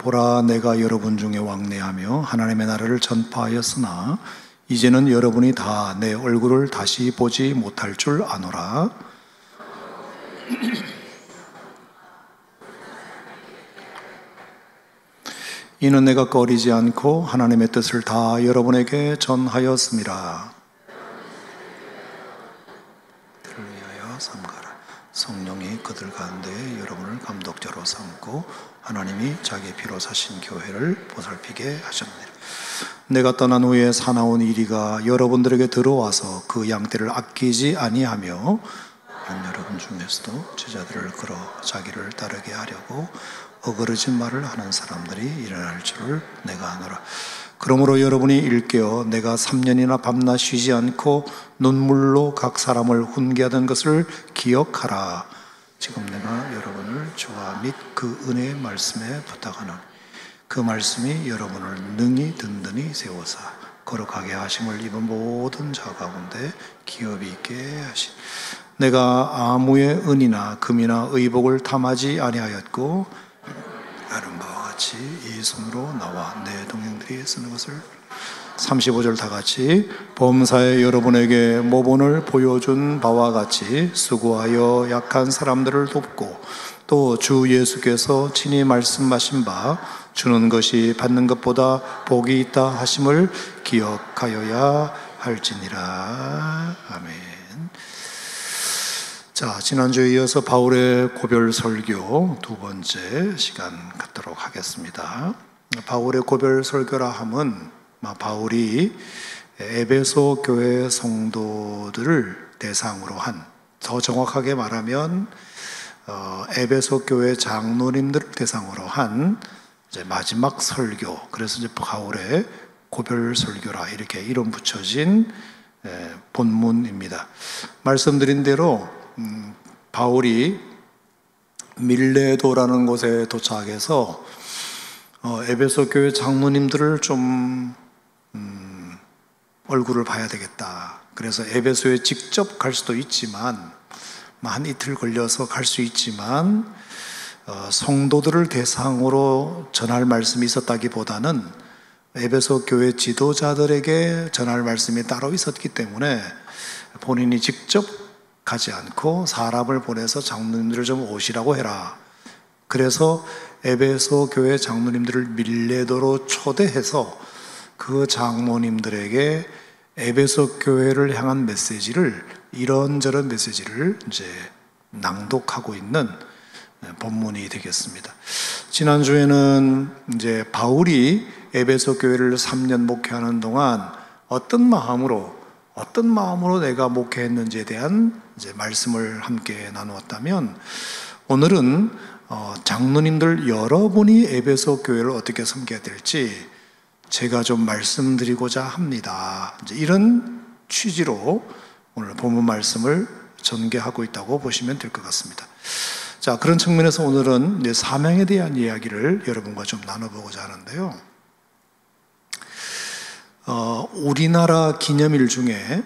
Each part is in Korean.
보라, 내가 여러분 중에 왕래하며 하나님의 나라를 전파하였으나 이제는 여러분이 다 내 얼굴을 다시 보지 못할 줄 아노라. 이는 내가 꺼리지 않고 하나님의 뜻을 다 여러분에게 전하였음이라. 그를 위하여 삼가라. 성령이 그들 가운데 여러분을 감독자로 삼고 하나님이 자기 피로 사신 교회를 보살피게 하셨느니라. 내가 떠난 후에 사나운 이리가 여러분들에게 들어와서 그 양떼를 아끼지 아니하며 여러분 중에서도 제자들을 끌어 자기를 따르게 하려고 어그러진 말을 하는 사람들이 일어날 줄을 내가 아노라. 그러므로 여러분이 일깨어 내가 3년이나 밤낮 쉬지 않고 눈물로 각 사람을 훈계하던 것을 기억하라. 지금 내가 여러분을 주와 및 그 은혜의 말씀에 부탁하노니 그 말씀이 여러분을 능히 든든히 세워서 거룩하게 하심을 입은 모든 자 가운데 기업이 있게 하신. 내가 아무의 은이나 금이나 의복을 탐하지 아니하였고 다른 바와 같이 이 손으로 나와 내 동행들이 쓰는 것을 35절 다 같이 범사에 여러분에게 모본을 보여준 바와 같이 수고하여 약한 사람들을 돕고 또 주 예수께서 친히 말씀하신 바 주는 것이 받는 것보다 복이 있다 하심을 기억하여야 할지니라. 아멘. 자, 지난주에 이어서 바울의 고별 설교 두 번째 시간 갖도록 하겠습니다. 바울의 고별 설교라 함은 바울이 에베소 교회 성도들을 대상으로 한, 더 정확하게 말하면 에베소 교회 장로님들을 대상으로 한 이제 마지막 설교, 그래서 이제 바울의 고별 설교라 이렇게 이름 붙여진 본문입니다. 말씀드린 대로 바울이 밀레도라는 곳에 도착해서 에베소 교회 장로님들을 좀 얼굴을 봐야 되겠다. 그래서 에베소에 직접 갈 수도 있지만 한 이틀 걸려서 갈 수 있지만 성도들을 대상으로 전할 말씀이 있었다기보다는 에베소 교회 지도자들에게 전할 말씀이 따로 있었기 때문에 본인이 직접 가지 않고 사람을 보내서 장로님들을 좀 오시라고 해라. 그래서 에베소 교회 장로님들을 밀레도로 초대해서 그 장로님들에게 에베소 교회를 향한 메시지를, 이런저런 메시지를 이제 낭독하고 있는 본문이 되겠습니다. 지난주에는 이제 바울이 에베소 교회를 3년 목회하는 동안 어떤 마음으로 내가 목회했는지에 대한 이제 말씀을 함께 나누었다면, 오늘은 장로님들 여러분이 에베소 교회를 어떻게 섬겨야 될지 제가 좀 말씀드리고자 합니다. 이제 이런 취지로 오늘 본문 말씀을 전개하고 있다고 보시면 될 것 같습니다. 자, 그런 측면에서 오늘은 이제 사명에 대한 이야기를 여러분과 좀 나눠보고자 하는데요. 우리나라 기념일 중에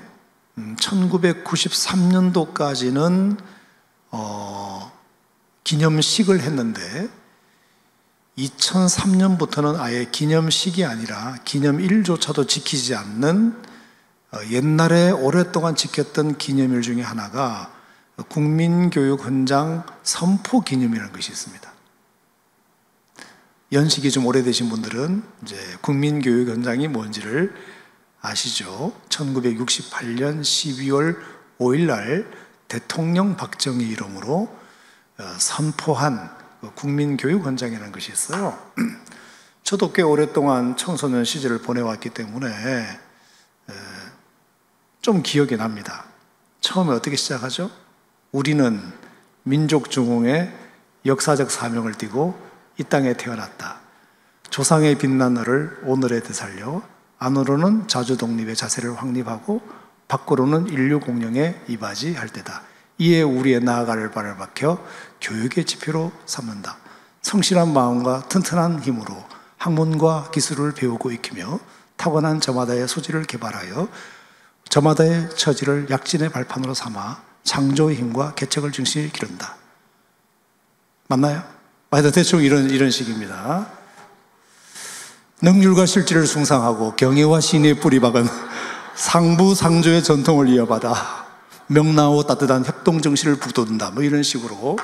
1993년도까지는 기념식을 했는데 2003년부터는 아예 기념식이 아니라 기념일조차도 지키지 않는, 옛날에 오랫동안 지켰던 기념일 중에 하나가 국민교육헌장 선포기념이라는 것이 있습니다. 연식이 좀 오래되신 분들은 이제 국민교육헌장이 뭔지를 아시죠? 1968년 12월 5일 날 대통령 박정희 이름으로 선포한 국민교육헌장이라는 것이 있어요. 저도 꽤 오랫동안 청소년 시절을 보내왔기 때문에 좀 기억이 납니다. 처음에 어떻게 시작하죠? 우리는 민족 중흥의 역사적 사명을 띠고 이 땅에 태어났다. 조상의 빛난 너를 오늘에 되살려 안으로는 자주 독립의 자세를 확립하고 밖으로는 인류 공영에 이바지할 때다. 이에 우리의 나아갈 바를 밝혀 교육의 지표로 삼는다. 성실한 마음과 튼튼한 힘으로 학문과 기술을 배우고 익히며 타고난 저마다의 소질을 개발하여 저마다의 처지를 약진의 발판으로 삼아 창조의 힘과 개척을 중심에 기른다. 맞나요? 하여튼 대충 이런 식입니다. 능률과 실질을 숭상하고 경애와 신의에 뿌리 박은 상부상조의 전통을 이어받아 명랑하고 따뜻한 협동 정신을 북돋운다, 뭐 이런 식으로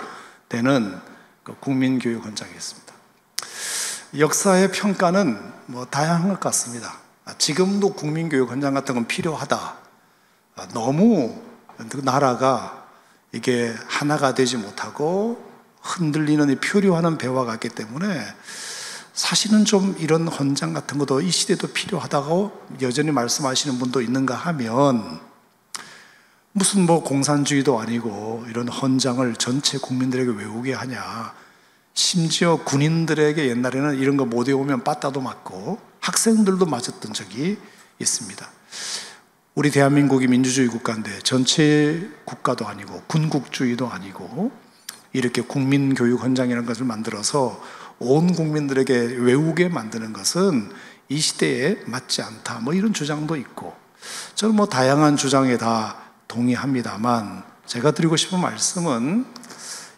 되는 국민교육 헌장이었습니다. 역사의 평가는 뭐 다양한 것 같습니다. 지금도 국민교육 헌장 같은 건 필요하다. 너무 나라가 이게 하나가 되지 못하고 흔들리는 이 표류하는 배와 같기 때문에 사실은 좀 이런 헌장 같은 것도 이 시대도 필요하다고 여전히 말씀하시는 분도 있는가 하면, 무슨 뭐 공산주의도 아니고 이런 헌장을 전체 국민들에게 외우게 하냐. 심지어 군인들에게 옛날에는 이런 거 못 외우면 빠따도 맞고 학생들도 맞았던 적이 있습니다. 우리 대한민국이 민주주의 국가인데 전체 국가도 아니고 군국주의도 아니고 이렇게 국민교육 헌장이라는 것을 만들어서 온 국민들에게 외우게 만드는 것은 이 시대에 맞지 않다, 뭐 이런 주장도 있고, 저는 뭐 다양한 주장에 다 동의합니다만, 제가 드리고 싶은 말씀은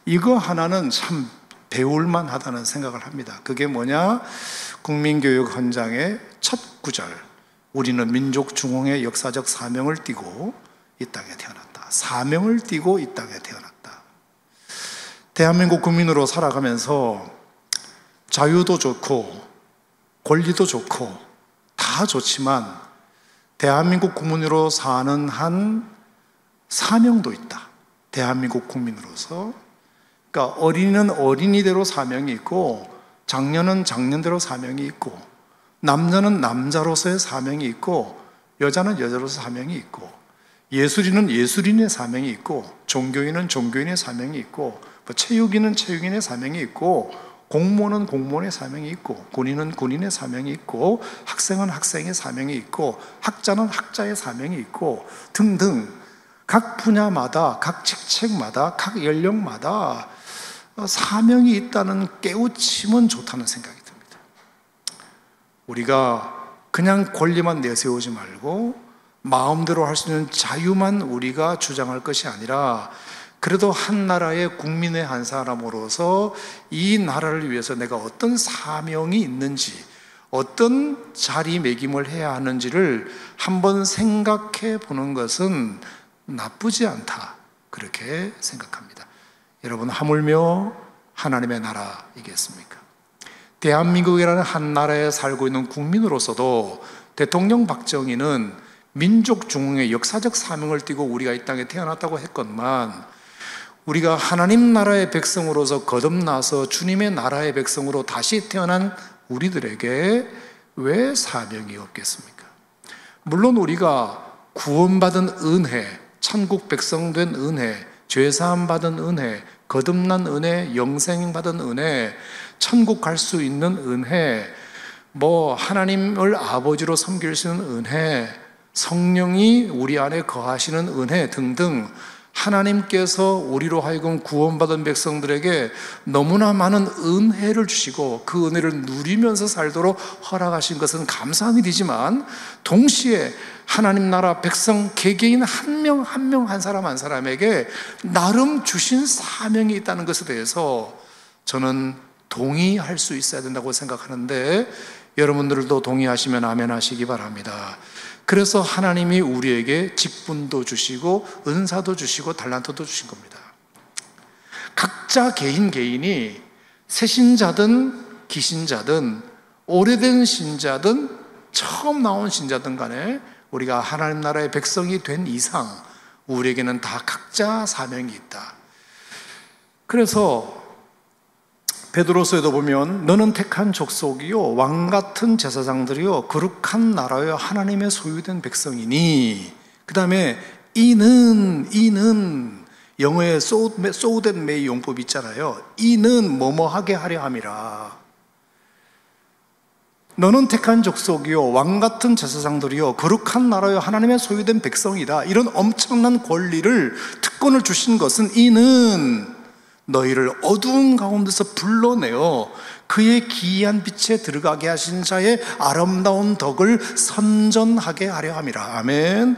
이거 하나는 참 배울만 하다는 생각을 합니다. 그게 뭐냐? 국민교육 헌장의 첫 구절, 우리는 민족 중흥의 역사적 사명을 띠고 이 땅에 태어났다. 사명을 띠고 이 땅에 태어났다. 대한민국 국민으로 살아가면서 자유도 좋고 권리도 좋고 다 좋지만 대한민국 국민으로 사는 한 사명도 있다. 대한민국 국민으로서. 그러니까 어린이는 어린이대로 사명이 있고, 장년은 장년대로 사명이 있고, 남자는 남자로서의 사명이 있고, 여자는 여자로서 사명이 있고, 예술인은 예술인의 사명이 있고, 종교인은 종교인의 사명이 있고, 체육인은 체육인의 사명이 있고, 공무원은 공무원의 사명이 있고, 군인은 군인의 사명이 있고, 학생은 학생의 사명이 있고, 학자는 학자의 사명이 있고 등등, 각 분야마다, 각 직책마다, 각 연령마다 사명이 있다는 깨우침은 좋다는 생각이 듭니다. 우리가 그냥 권리만 내세우지 말고 마음대로 할 수 있는 자유만 우리가 주장할 것이 아니라, 그래도 한 나라의 국민의 한 사람으로서 이 나라를 위해서 내가 어떤 사명이 있는지, 어떤 자리매김을 해야 하는지를 한번 생각해 보는 것은 나쁘지 않다, 그렇게 생각합니다. 여러분, 하물며 하나님의 나라이겠습니까? 대한민국이라는 한 나라에 살고 있는 국민으로서도 대통령 박정희는 민족 중흥의 역사적 사명을 띠고 우리가 이 땅에 태어났다고 했건만, 우리가 하나님 나라의 백성으로서 거듭나서 주님의 나라의 백성으로 다시 태어난 우리들에게 왜 사명이 없겠습니까? 물론 우리가 구원받은 은혜, 천국 백성 된 은혜, 죄사함 받은 은혜, 거듭난 은혜, 영생 받은 은혜, 천국 갈 수 있는 은혜, 뭐 하나님을 아버지로 섬길 수 있는 은혜, 성령이 우리 안에 거하시는 은혜 등등, 하나님께서 우리로 하여금 구원받은 백성들에게 너무나 많은 은혜를 주시고 그 은혜를 누리면서 살도록 허락하신 것은 감사한 일이지만, 동시에 하나님 나라 백성 개개인 한 명 한 명 한 사람 한 사람에게 나름 주신 사명이 있다는 것에 대해서 저는 동의할 수 있어야 된다고 생각하는데, 여러분들도 동의하시면 아멘 하시기 바랍니다. 그래서 하나님이 우리에게 직분도 주시고 은사도 주시고 달란트도 주신 겁니다. 각자 개인이 새신자든 기신자든 오래된 신자든 처음 나온 신자든 간에 우리가 하나님 나라의 백성이 된 이상 우리에게는 다 각자 사명이 있다. 그래서 베드로서에도 보면 너는 택한 족속이요 왕같은 제사장들이요 거룩한 나라요 하나님의 소유된 백성이니, 그 다음에 이는 영어에 so that may 용법 있잖아요. 이는 뭐뭐하게 하려 함이라. 너는 택한 족속이요 왕같은 제사장들이요 거룩한 나라요 하나님의 소유된 백성이다. 이런 엄청난 권리를, 특권을 주신 것은 이는 너희를 어두운 가운데서 불러내어 그의 기이한 빛에 들어가게 하신 자의 아름다운 덕을 선전하게 하려 함이라. 아멘.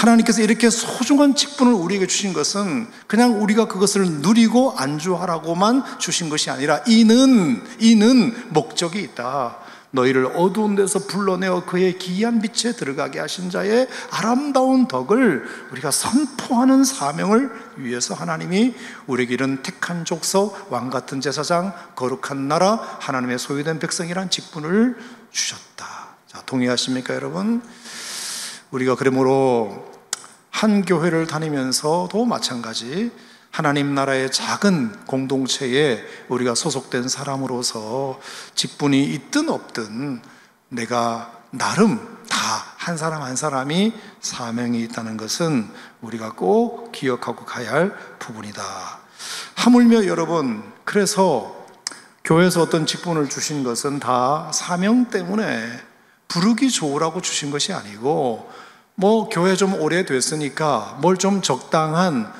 하나님께서 이렇게 소중한 직분을 우리에게 주신 것은 그냥 우리가 그것을 누리고 안주하라고만 주신 것이 아니라 이는 목적이 있다. 너희를 어두운 데서 불러내어 그의 기이한 빛에 들어가게 하신 자의 아름다운 덕을 우리가 선포하는 사명을 위해서 하나님이 우리에게 이런 택한 족속, 왕같은 제사장, 거룩한 나라, 하나님의 소유된 백성이란 직분을 주셨다. 자, 동의하십니까 여러분? 우리가 그러므로 한 교회를 다니면서도 마찬가지 하나님 나라의 작은 공동체에 우리가 소속된 사람으로서 직분이 있든 없든 내가 나름 다 한 사람 한 사람이 사명이 있다는 것은 우리가 꼭 기억하고 가야 할 부분이다. 하물며 여러분, 그래서 교회에서 어떤 직분을 주신 것은 다 사명 때문에 부르기 좋으라고 주신 것이 아니고 교회 좀 오래됐으니까 뭘 좀 적당한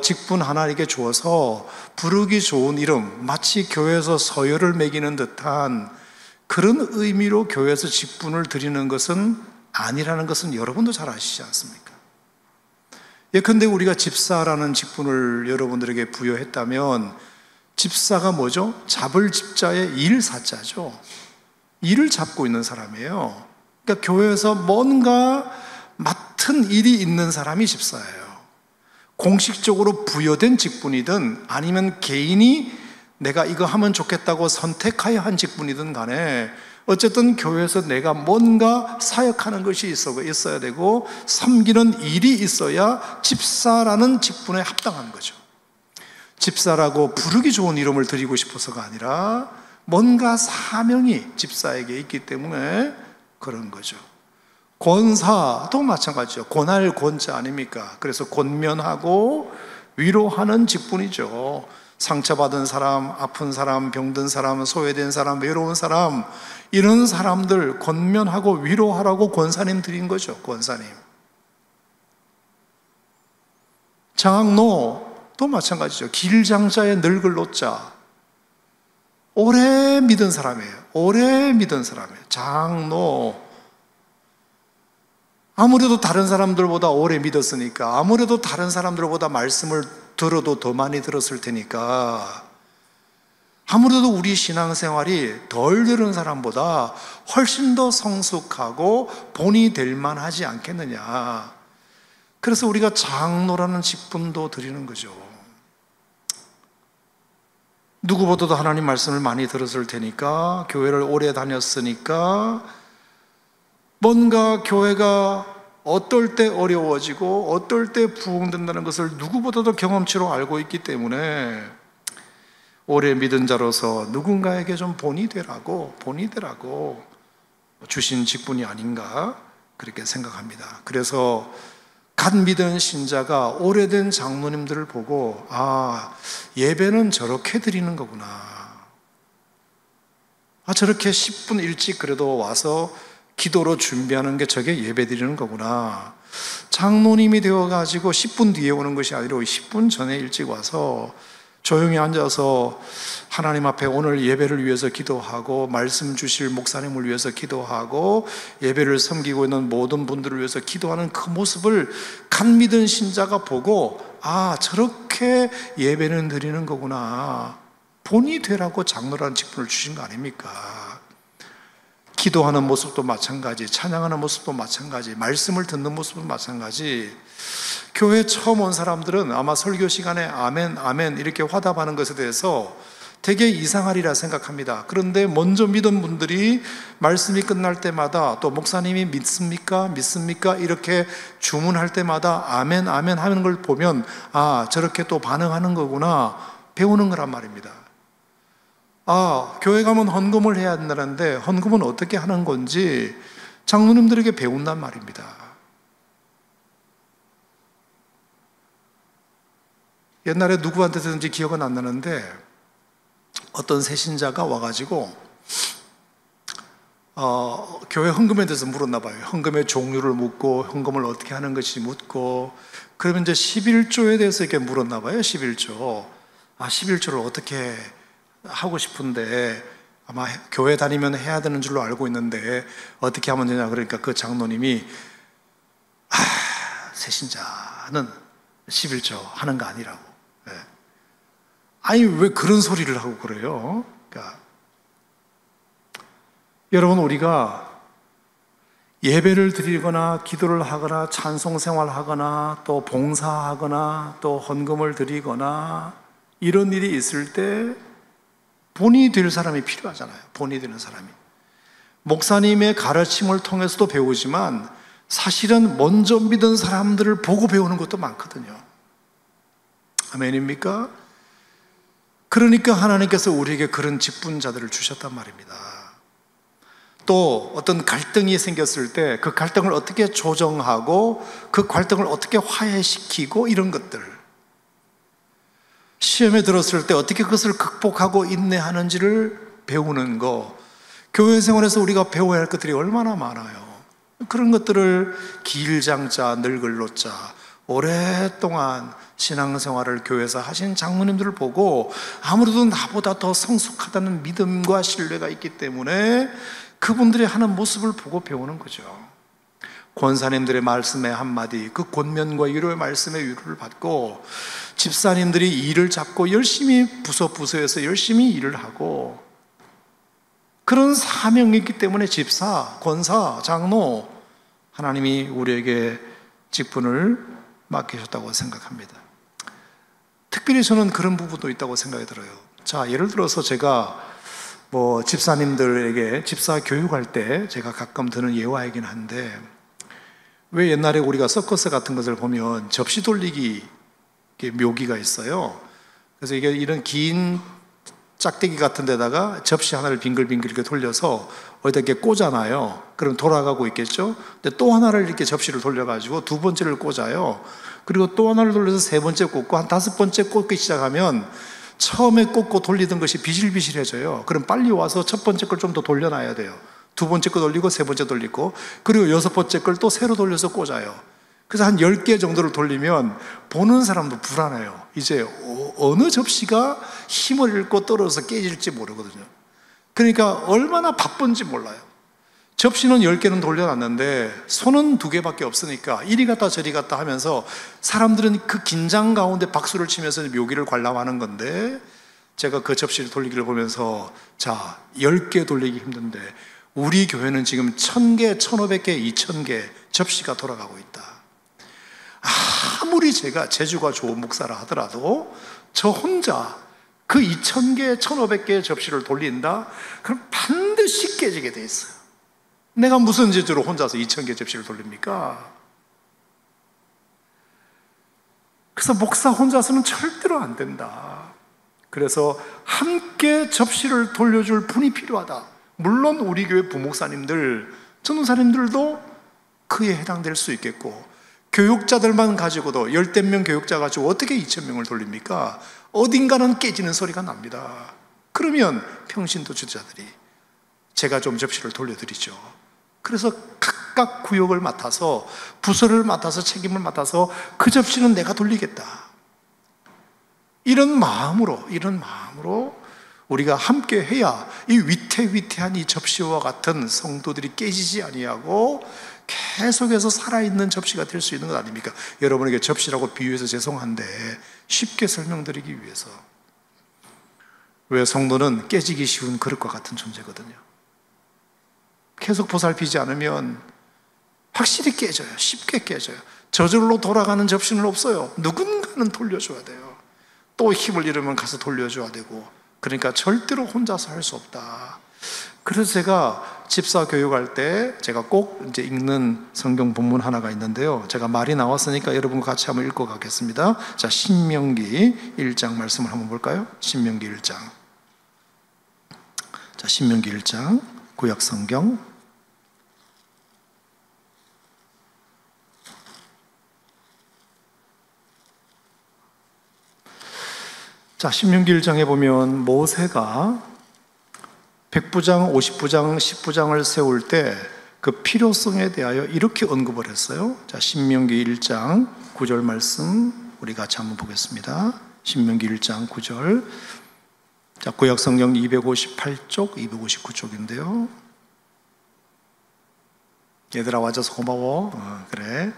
직분 하나 이렇게 주어서 부르기 좋은 이름, 마치 교회에서 서열을 매기는 듯한 그런 의미로 교회에서 직분을 드리는 것은 아니라는 것은 여러분도 잘 아시지 않습니까? 예컨대 우리가 집사라는 직분을 여러분들에게 부여했다면 집사가 뭐죠? 잡을 집자의 일사자죠. 일을 잡고 있는 사람이에요. 그러니까 교회에서 뭔가 맡은 일이 있는 사람이 집사예요. 공식적으로 부여된 직분이든 아니면 개인이 내가 이거 하면 좋겠다고 선택하여 한 직분이든 간에 어쨌든 교회에서 내가 뭔가 사역하는 것이 있어야 되고 섬기는 일이 있어야 집사라는 직분에 합당한 거죠. 집사라고 부르기 좋은 이름을 드리고 싶어서가 아니라 뭔가 사명이 집사에게 있기 때문에 그런 거죠. 권사도 마찬가지죠. 권할 권자 아닙니까? 그래서 권면하고 위로하는 직분이죠. 상처받은 사람, 아픈 사람, 병든 사람, 소외된 사람, 외로운 사람, 이런 사람들 권면하고 위로하라고 권사님 드린 거죠. 권사님. 장로도 마찬가지죠. 길장자의 늙을 노자. 오래 믿은 사람이에요. 오래 믿은 사람이에요. 장로. 아무래도 다른 사람들보다 오래 믿었으니까, 아무래도 다른 사람들보다 말씀을 들어도 더 많이 들었을 테니까, 아무래도 우리 신앙생활이 덜 들은 사람보다 훨씬 더 성숙하고 본이 될 만하지 않겠느냐. 그래서 우리가 장로라는 직분도 드리는 거죠. 누구보다도 하나님 말씀을 많이 들었을 테니까, 교회를 오래 다녔으니까, 뭔가 교회가 어떨 때 어려워지고 어떨 때 부흥된다는 것을 누구보다도 경험치로 알고 있기 때문에 오래 믿은 자로서 누군가에게 좀 본이 되라고 주신 직분이 아닌가 그렇게 생각합니다. 그래서 갓 믿은 신자가 오래된 장로님들을 보고 예배는 저렇게 드리는 거구나. 저렇게 10분 일찍 그래도 와서 기도로 준비하는 게 저게 예배 드리는 거구나. 장로님이 되어가지고 10분 뒤에 오는 것이 아니라 10분 전에 일찍 와서 조용히 앉아서 하나님 앞에 오늘 예배를 위해서 기도하고 말씀 주실 목사님을 위해서 기도하고 예배를 섬기고 있는 모든 분들을 위해서 기도하는 그 모습을 갓 믿은 신자가 보고 저렇게 예배는 드리는 거구나. 본이 되라고 장로라는 직분을 주신 거 아닙니까? 기도하는 모습도 마찬가지, 찬양하는 모습도 마찬가지, 말씀을 듣는 모습도 마찬가지. 교회 처음 온 사람들은 아마 설교 시간에 아멘, 아멘 이렇게 화답하는 것에 대해서 되게 이상하리라 생각합니다. 그런데 먼저 믿은 분들이 말씀이 끝날 때마다 또 목사님이 믿습니까? 믿습니까? 이렇게 주문할 때마다 아멘, 아멘 하는 걸 보면 저렇게 또 반응하는 거구나 배우는 거란 말입니다. 교회 가면 헌금을 해야 된다는데 헌금은 어떻게 하는 건지 장로님들에게 배운단 말입니다. 옛날에 누구한테든지 기억은 안 나는데 어떤 새신자가 와가지고 교회 헌금에 대해서 물었나 봐요. 헌금의 종류를 묻고 헌금을 어떻게 하는 것이 묻고, 그러면 이제 11조에 대해서 이렇게 물었나 봐요. 11조. 11조를 어떻게 하고 싶은데 아마 교회 다니면 해야 되는 줄로 알고 있는데 어떻게 하면 되냐. 그러니까 그 장로님이 새신자는 11조 하는 거 아니라고. 네. 아니 왜 그런 소리를 하고 그래요? 그러니까 여러분, 우리가 예배를 드리거나 기도를 하거나 찬송 생활하거나 또 봉사하거나 또 헌금을 드리거나 이런 일이 있을 때 본이 될 사람이 필요하잖아요. 본이 되는 사람이. 목사님의 가르침을 통해서도 배우지만 사실은 먼저 믿은 사람들을 보고 배우는 것도 많거든요. 아멘입니까? 그러니까 하나님께서 우리에게 그런 직분자들을 주셨단 말입니다. 또 어떤 갈등이 생겼을 때 그 갈등을 어떻게 조정하고 그 갈등을 어떻게 화해시키고 이런 것들, 시험에 들었을 때 어떻게 그것을 극복하고 인내하는지를 배우는 거, 교회 생활에서 우리가 배워야 할 것들이 얼마나 많아요. 그런 것들을 길장자 늙을로자 오랫동안 신앙생활을 교회에서 하신 장로님들을 보고 아무래도 나보다 더 성숙하다는 믿음과 신뢰가 있기 때문에 그분들이 하는 모습을 보고 배우는 거죠. 권사님들의 말씀의 한마디, 그 권면과 위로의 말씀의 위로를 받고 집사님들이 일을 잡고 열심히 부서에서 열심히 일을 하고 그런 사명이 있기 때문에 집사, 권사, 장로, 하나님이 우리에게 직분을 맡기셨다고 생각합니다. 특별히 저는 그런 부분도 있다고 생각이 들어요. 자, 예를 들어서 제가 집사님들에게 집사 교육할 때 제가 가끔 드는 예화이긴 한데, 왜 옛날에 우리가 서커스 같은 것을 보면 접시 돌리기 묘기가 있어요. 그래서 이게 이런 긴 짝대기 같은 데다가 접시 하나를 빙글빙글 이렇게 돌려서 어디다 이렇게 꽂아놔요. 그럼 돌아가고 있겠죠? 근데 또 하나를 이렇게 접시를 돌려가지고 두 번째를 꽂아요. 그리고 또 하나를 돌려서 세 번째 꽂고 한 다섯 번째 꽂기 시작하면 처음에 꽂고 돌리던 것이 비실비실해져요. 그럼 빨리 와서 첫 번째 걸 좀 더 돌려놔야 돼요. 두 번째 거 돌리고 세 번째 돌리고 그리고 여섯 번째 걸 또 새로 돌려서 꽂아요. 그래서 한 10개 정도를 돌리면 보는 사람도 불안해요. 이제 어느 접시가 힘을 잃고 떨어져서 깨질지 모르거든요. 그러니까 얼마나 바쁜지 몰라요. 접시는 10개는 돌려놨는데 손은 2개밖에 없으니까 이리 갔다 저리 갔다 하면서 사람들은 그 긴장 가운데 박수를 치면서 묘기를 관람하는 건데, 제가 그 접시를 돌리기를 보면서 자, 10개 돌리기 힘든데 우리 교회는 지금 1000개, 1500개, 2000개 접시가 돌아가고 있다. 아무리 제가 재주가 좋은 목사라 하더라도 저 혼자 그 2000개, 1500개의 접시를 돌린다? 그럼 반드시 깨지게 돼 있어요. 내가 무슨 재주로 혼자서 2000개 접시를 돌립니까? 그래서 목사 혼자서는 절대로 안 된다. 그래서 함께 접시를 돌려줄 분이 필요하다. 물론 우리 교회 부목사님들, 전도사님들도 그에 해당될 수 있겠고, 교육자들만 가지고도 10명 교육자 가지고 어떻게 2000명을 돌립니까? 어딘가는 깨지는 소리가 납니다. 그러면 평신도 주자들이 제가 좀 접시를 돌려드리죠. 그래서 각각 구역을 맡아서, 부서를 맡아서, 책임을 맡아서 그 접시는 내가 돌리겠다. 이런 마음으로 우리가 함께 해야 이 위태위태한 이 접시와 같은 성도들이 깨지지 아니하고 계속해서 살아있는 접시가 될 수 있는 것 아닙니까? 여러분에게 접시라고 비유해서 죄송한데 쉽게 설명드리기 위해서. 왜 성도는 깨지기 쉬운 그릇과 같은 존재거든요. 계속 보살피지 않으면 확실히 깨져요. 쉽게 깨져요. 저절로 돌아가는 접시는 없어요. 누군가는 돌려줘야 돼요. 또 힘을 잃으면 가서 돌려줘야 되고, 그러니까 절대로 혼자서 할 수 없다. 그래서 제가 집사 교육할 때 제가 꼭 이제 읽는 성경 본문 하나가 있는데요. 제가 말이 나왔으니까 여러분과 같이 한번 읽고 가겠습니다. 자, 신명기 1장 말씀을 한번 볼까요? 신명기 1장. 자, 신명기 1장 구약 성경. 자, 신명기 1장에 보면 모세가 100부장, 50부장, 10부장을 세울 때 그 필요성에 대하여 이렇게 언급을 했어요. 자, 신명기 1장 9절 말씀 우리 같이 한번 보겠습니다. 신명기 1장 9절. 자, 구약 성경 258쪽, 259쪽인데요. 얘들아 와줘서 고마워. 그래.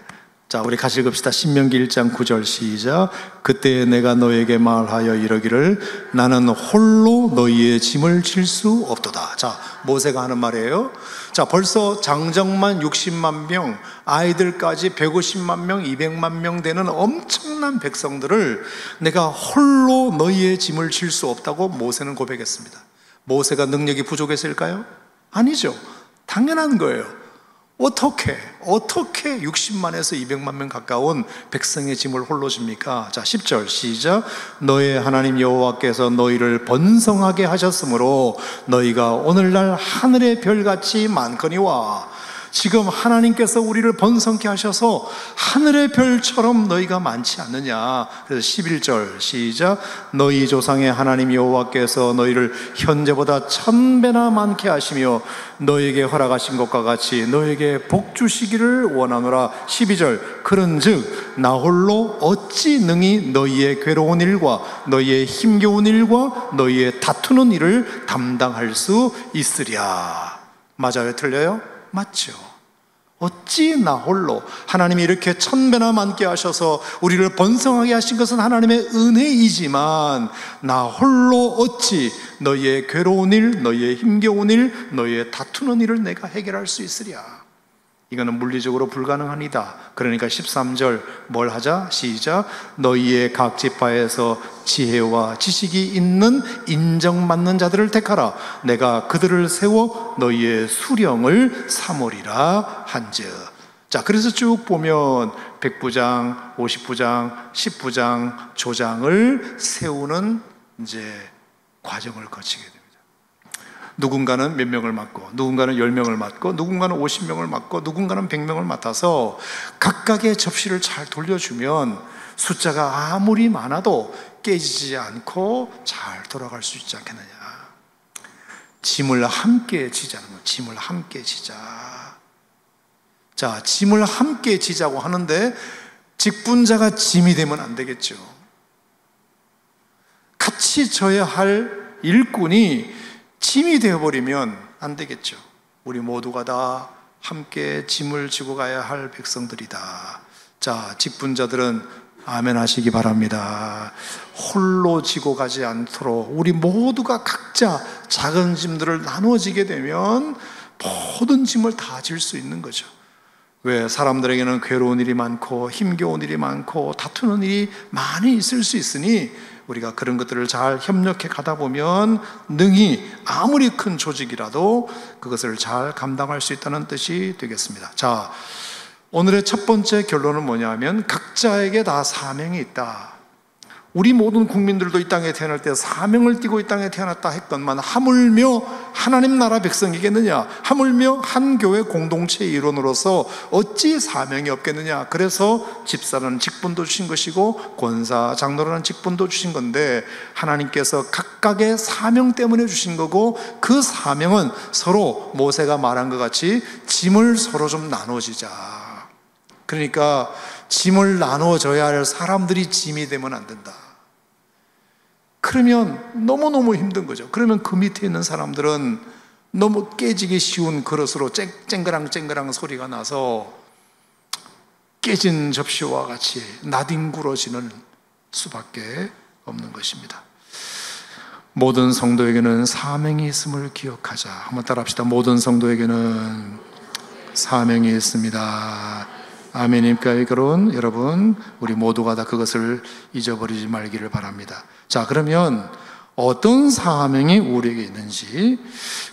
자, 우리 같이 읽읍시다. 신명기 1장 9절 시작. 그때 내가 너에게 말하여 이르기를 나는 홀로 너희의 짐을 질 수 없도다. 자, 모세가 하는 말이에요. 자, 벌써 장정만 60만 명, 아이들까지 150만 명, 200만 명 되는 엄청난 백성들을 내가 홀로 너희의 짐을 질 수 없다고 모세는 고백했습니다. 모세가 능력이 부족했을까요? 아니죠. 당연한 거예요. 어떻게 60만에서 200만 명 가까운 백성의 짐을 홀로 집니까? 자, 10절 시작. 너의 하나님 여호와께서 너희를 번성하게 하셨으므로 너희가 오늘날 하늘의 별같이 많거니와. 지금 하나님께서 우리를 번성케 하셔서 하늘의 별처럼 너희가 많지 않느냐. 그래서 11절 시작. 너희 조상의 하나님 여호와께서 너희를 현재보다 1000배나 많게 하시며 너희에게 허락하신 것과 같이 너희에게 복 주시기를 원하노라. 12절. 그런즉 나 홀로 어찌 능히 너희의 괴로운 일과 너희의 힘겨운 일과 너희의 다투는 일을 담당할 수 있으랴. 맞아요? 틀려요? 맞죠. 어찌 나 홀로. 하나님이 이렇게 1000배나 많게 하셔서 우리를 번성하게 하신 것은 하나님의 은혜이지만 나 홀로 어찌 너희의 괴로운 일, 너희의 힘겨운 일, 너희의 다투는 일을 내가 해결할 수 있으랴. 이거는 물리적으로 불가능하니다. 그러니까 13절 뭘 하자? 시작. 너희의 각 지파에서 지혜와 지식이 있는 인정받는 자들을 택하라. 내가 그들을 세워 너희의 수령을 삼으리라 한즉. 자, 그래서 쭉 보면 백부장, 50부장, 10부장, 조장을 세우는 이제 과정을 거치게 됩니다. 누군가는 몇 명을 맡고, 누군가는 10명을 맡고, 누군가는 50명을 맡고, 누군가는 100명을 맡아서 각각의 접시를 잘 돌려주면 숫자가 아무리 많아도 깨지지 않고 잘 돌아갈 수 있지 않겠느냐. 짐을 함께 지자는 거예요. 짐을 함께 지자. 자, 짐을 함께 지자고 하는데 직분자가 짐이 되면 안 되겠죠. 같이 져야 할 일꾼이 짐이 되어버리면 안 되겠죠. 우리 모두가 다 함께 짐을 지고 가야 할 백성들이다. 자, 직분자들은 아멘 하시기 바랍니다. 홀로 지고 가지 않도록 우리 모두가 각자 작은 짐들을 나눠지게 되면 모든 짐을 다 질 수 있는 거죠. 왜? 사람들에게는 괴로운 일이 많고 힘겨운 일이 많고 다투는 일이 많이 있을 수 있으니 우리가 그런 것들을 잘 협력해 가다 보면 능히 아무리 큰 조직이라도 그것을 잘 감당할 수 있다는 뜻이 되겠습니다. 자, 오늘의 첫 번째 결론은 뭐냐면 각자에게 다 사명이 있다. 우리 모든 국민들도 이 땅에 태어날 때 사명을 띠고 이 땅에 태어났다 했건만 하물며 하나님 나라 백성이겠느냐, 하물며 한 교회 공동체의 일원으로서 어찌 사명이 없겠느냐. 그래서 집사라는 직분도 주신 것이고 권사, 장로라는 직분도 주신 건데 하나님께서 각각의 사명 때문에 주신 거고, 그 사명은 서로 모세가 말한 것 같이 짐을 서로 좀 나눠지자. 그러니까 짐을 나눠줘야 할 사람들이 짐이 되면 안 된다. 그러면 너무너무 힘든 거죠. 그러면 그 밑에 있는 사람들은 너무 깨지기 쉬운 그릇으로 쨍그랑 소리가 나서 깨진 접시와 같이 나뒹굴어지는 수밖에 없는 것입니다. 모든 성도에게는 사명이 있음을 기억하자. 한번 따라합시다. 모든 성도에게는 사명이 있습니다. 아멘입니까? 그런 여러분, 우리 모두가 다 그것을 잊어버리지 말기를 바랍니다. 자, 그러면 어떤 사명이 우리에게 있는지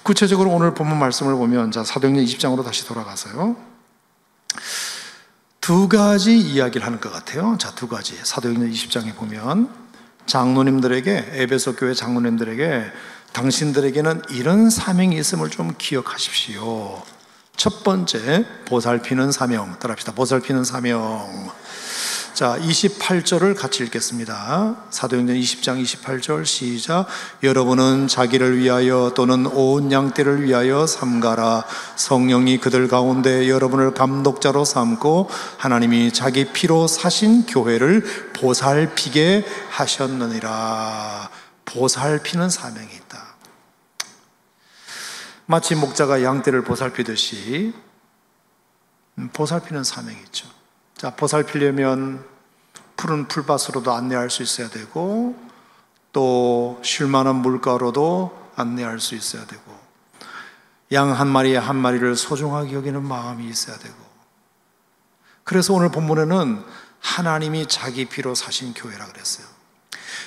구체적으로 오늘 본문 말씀을 보면, 자, 사도행전 20장으로 다시 돌아가서요, 두 가지 이야기를 하는 것 같아요. 자, 두 가지. 사도행전 20장에 보면 장로님들에게, 에베소 교회 장로님들에게 당신들에게는 이런 사명이 있음을 좀 기억하십시오. 첫 번째, 보살피는 사명. 따라합시다. 보살피는 사명. 자, 28절을 같이 읽겠습니다. 사도행전 20장 28절 시작. 여러분은 자기를 위하여 또는 온 양떼를 위하여 삼가라. 성령이 그들 가운데 여러분을 감독자로 삼고 하나님이 자기 피로 사신 교회를 보살피게 하셨느니라. 보살피는 사명이 있다. 마치 목자가 양떼를 보살피듯이 보살피는 사명이 있죠. 자, 보살피려면 푸른 풀밭으로도 안내할 수 있어야 되고, 또 쉴만한 물가로도 안내할 수 있어야 되고, 양 한 마리에 한 마리를 소중하게 여기는 마음이 있어야 되고, 그래서 오늘 본문에는 하나님이 자기 피로 사신 교회라 그랬어요.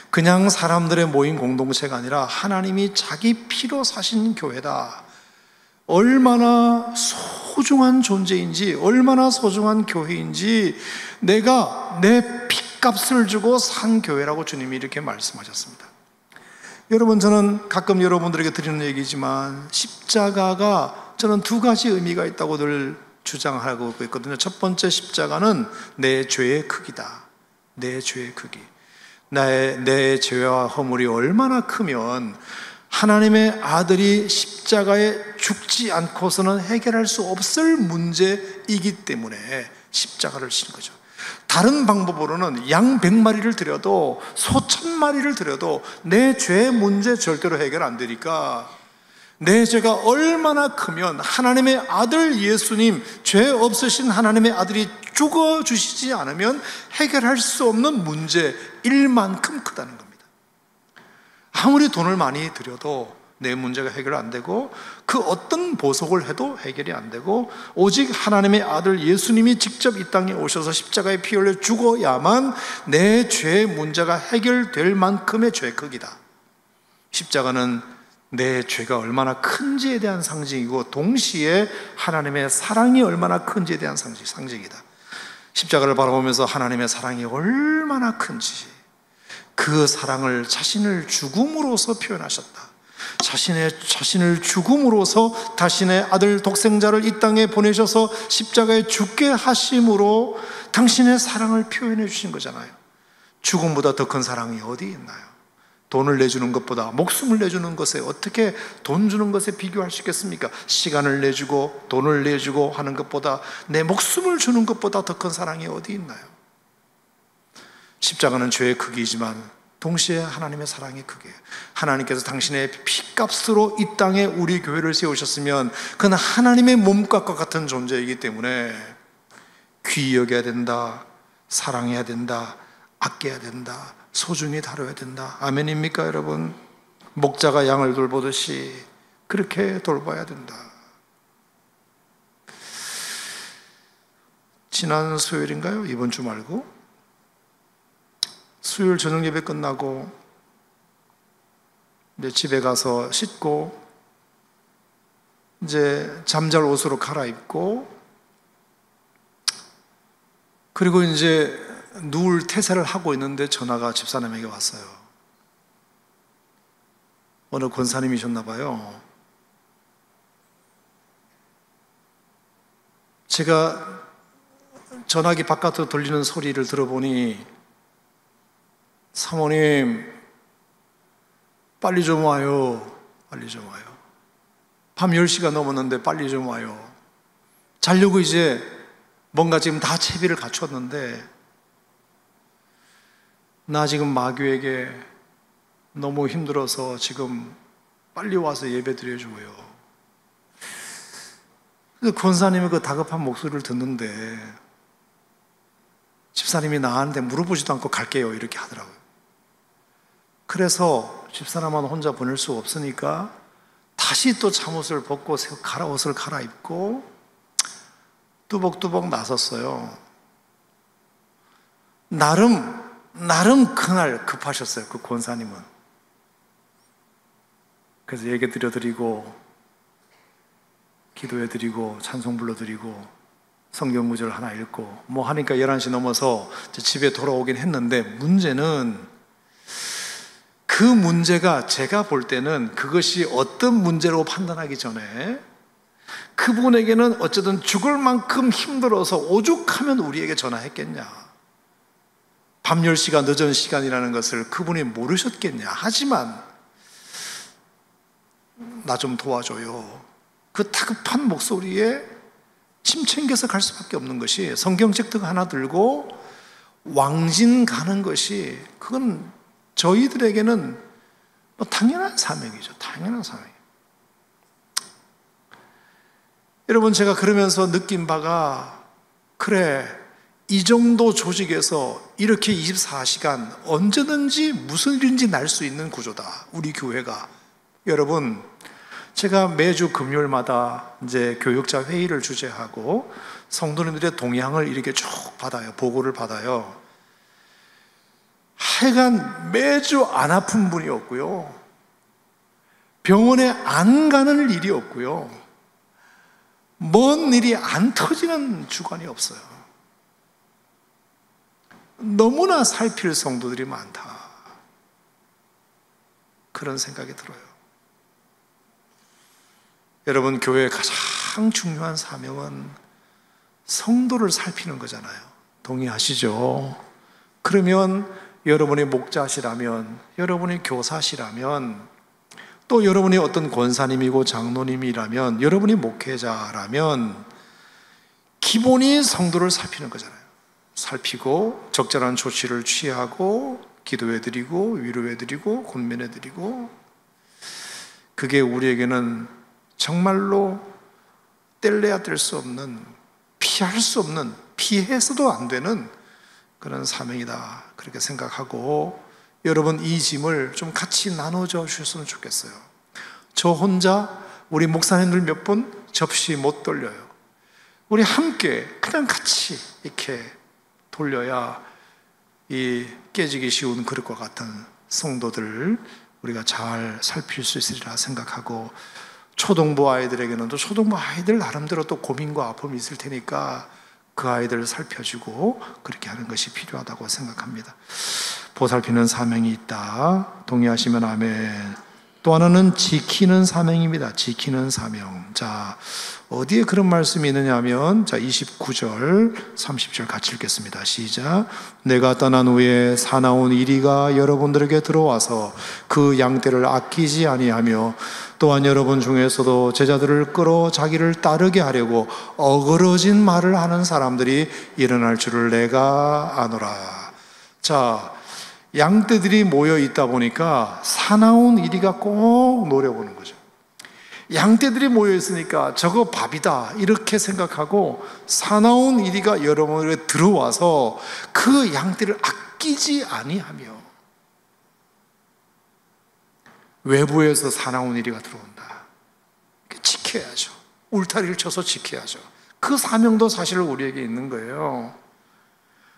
그냥 사람들의 모임 공동체가 아니라 하나님이 자기 피로 사신 교회다. 얼마나 소중한 존재인지, 얼마나 소중한 교회인지 내가 내 핏값을 주고 산 교회라고 주님이 이렇게 말씀하셨습니다. 여러분, 저는 가끔 여러분들에게 드리는 얘기지만 십자가가 저는 두 가지 의미가 있다고 늘 주장하고 있거든요. 첫 번째, 십자가는 내 죄의 크기다. 내 죄의 크기. 내 죄와 허물이 얼마나 크면 하나님의 아들이 십자가에 죽지 않고서는 해결할 수 없을 문제이기 때문에 십자가를 친 거죠. 다른 방법으로는 양 100마리를 드려도 소 1000마리를 드려도 내 죄의 문제 절대로 해결 안 되니까, 내 죄가 얼마나 크면 하나님의 아들 예수님, 죄 없으신 하나님의 아들이 죽어주시지 않으면 해결할 수 없는 문제일만큼 크다는 겁니다. 아무리 돈을 많이 들여도 내 문제가 해결 안 되고, 그 어떤 보석을 해도 해결이 안 되고, 오직 하나님의 아들 예수님이 직접 이 땅에 오셔서 십자가에 피 흘려 죽어야만 내 죄의 문제가 해결될 만큼의 죄의 크기다. 십자가는 내 죄가 얼마나 큰지에 대한 상징이고, 동시에 하나님의 사랑이 얼마나 큰지에 대한 상징이다. 십자가를 바라보면서 하나님의 사랑이 얼마나 큰지, 그 사랑을 자신을 죽음으로써 표현하셨다. 자신을 죽음으로써 자신의 아들 독생자를 이 땅에 보내셔서 십자가에 죽게 하심으로 당신의 사랑을 표현해 주신 거잖아요. 죽음보다 더 큰 사랑이 어디 있나요? 돈을 내주는 것보다, 목숨을 내주는 것에 어떻게 돈 주는 것에 비교할 수 있겠습니까? 시간을 내주고 돈을 내주고 하는 것보다, 내 목숨을 주는 것보다 더 큰 사랑이 어디 있나요? 십자가는 죄의 크기이지만 동시에 하나님의 사랑의 크기예요. 하나님께서 당신의 피값으로 이 땅에 우리 교회를 세우셨으면 그는 하나님의 몸값과 같은 존재이기 때문에 귀히 여겨야 된다, 사랑해야 된다, 아껴야 된다, 소중히 다뤄야 된다. 아멘입니까 여러분? 목자가 양을 돌보듯이 그렇게 돌봐야 된다. 지난 수요일인가요? 이번 주 말고 수요일 저녁 예배 끝나고 이제 집에 가서 씻고 이제 잠잘 옷으로 갈아입고, 그리고 이제 누울 태세를 하고 있는데 전화가 집사님에게 왔어요. 어느 권사님이셨나 봐요. 제가 전화기 바깥으로 돌리는 소리를 들어보니, 사모님 빨리 좀 와요, 빨리 좀 와요. 밤 10시가 넘었는데 빨리 좀 와요. 자려고 이제 뭔가 지금 다 채비를 갖췄는데, 나 지금 마귀에게 너무 힘들어서 지금 빨리 와서 예배 드려줘요. 그래서 권사님의 그 다급한 목소리를 듣는데, 집사님이 나한테 물어보지도 않고 갈게요 이렇게 하더라고요. 그래서 집사람은 혼자 보낼 수 없으니까 다시 또 잠옷을 벗고 옷을 갈아입고 뚜벅뚜벅 나섰어요. 나름 그날 급하셨어요, 그 권사님은. 그래서 예배 드려드리고 기도해드리고 찬송 불러드리고 성경 구절 하나 읽고 뭐 하니까 11시 넘어서 집에 돌아오긴 했는데, 문제는 그 문제가 제가 볼 때는 그것이 어떤 문제라고 판단하기 전에 그분에게는 어쨌든 죽을 만큼 힘들어서 오죽하면 우리에게 전화했겠냐, 밤 10시가 늦은 시간이라는 것을 그분이 모르셨겠냐. 하지만 나 좀 도와줘요, 그 다급한 목소리에 침 챙겨서 갈 수밖에 없는 것이, 성경책 등 하나 들고 왕진 가는 것이, 그건 저희들에게는 당연한 사명이죠. 당연한 사명이에요. 여러분, 제가 그러면서 느낀 바가, 그래, 이 정도 조직에서 이렇게 24시간 언제든지 무슨 일인지 날 수 있는 구조다, 우리 교회가. 여러분, 제가 매주 금요일마다 이제 교육자 회의를 주재하고 성도님들의 동향을 이렇게 쭉 받아요. 보고를 받아요. 하여간 매주 안 아픈 분이 없고요, 병원에 안 가는 일이 없고요, 먼 일이 안 터지는 주간이 없어요. 너무나 살필 성도들이 많다, 그런 생각이 들어요. 여러분, 교회의 가장 중요한 사명은 성도를 살피는 거잖아요. 동의하시죠? 그러면 여러분이 목자시라면, 여러분이 교사시라면, 또 여러분이 어떤 권사님이고 장로님이라면, 여러분이 목회자라면 기본이 성도를 살피는 거잖아요. 살피고 적절한 조치를 취하고 기도해드리고 위로해드리고 권면해드리고, 그게 우리에게는 정말로 뗄래야 뗄 수 없는, 피할 수 없는, 피해서도 안 되는 그런 사명이다, 그렇게 생각하고, 여러분 이 짐을 좀 같이 나눠줘 주셨으면 좋겠어요. 저 혼자 우리 목사님들 몇 분 접시 못 돌려요. 우리 함께 그냥 같이 이렇게 돌려야 이 깨지기 쉬운 그릇과 같은 성도들을 우리가 잘 살필 수 있으리라 생각하고, 초등부 아이들에게는 또 초등부 아이들 나름대로 또 고민과 아픔이 있을 테니까 그 아이들을 살펴주고 그렇게 하는 것이 필요하다고 생각합니다. 보살피는 사명이 있다. 동의하시면 아멘. 또 하나는 지키는 사명입니다. 지키는 사명. 자, 어디에 그런 말씀이 있느냐 하면, 자, 29절, 30절 같이 읽겠습니다. 시작. 내가 떠난 후에 사나운 이리가 여러분들에게 들어와서 그 양떼를 아끼지 아니하며, 또한 여러분 중에서도 제자들을 끌어 자기를 따르게 하려고 어그러진 말을 하는 사람들이 일어날 줄을 내가 아노라. 자, 양떼들이 모여 있다 보니까 사나운 이리가 꼭 노려보는 거죠. 양떼들이 모여 있으니까 저거 밥이다 이렇게 생각하고, 사나운 이리가 여러분에게 들어와서 그 양떼를 아끼지 아니하며, 외부에서 사나운 이리가 들어온다, 지켜야죠. 울타리를 쳐서 지켜야죠. 그 사명도 사실 우리에게 있는 거예요.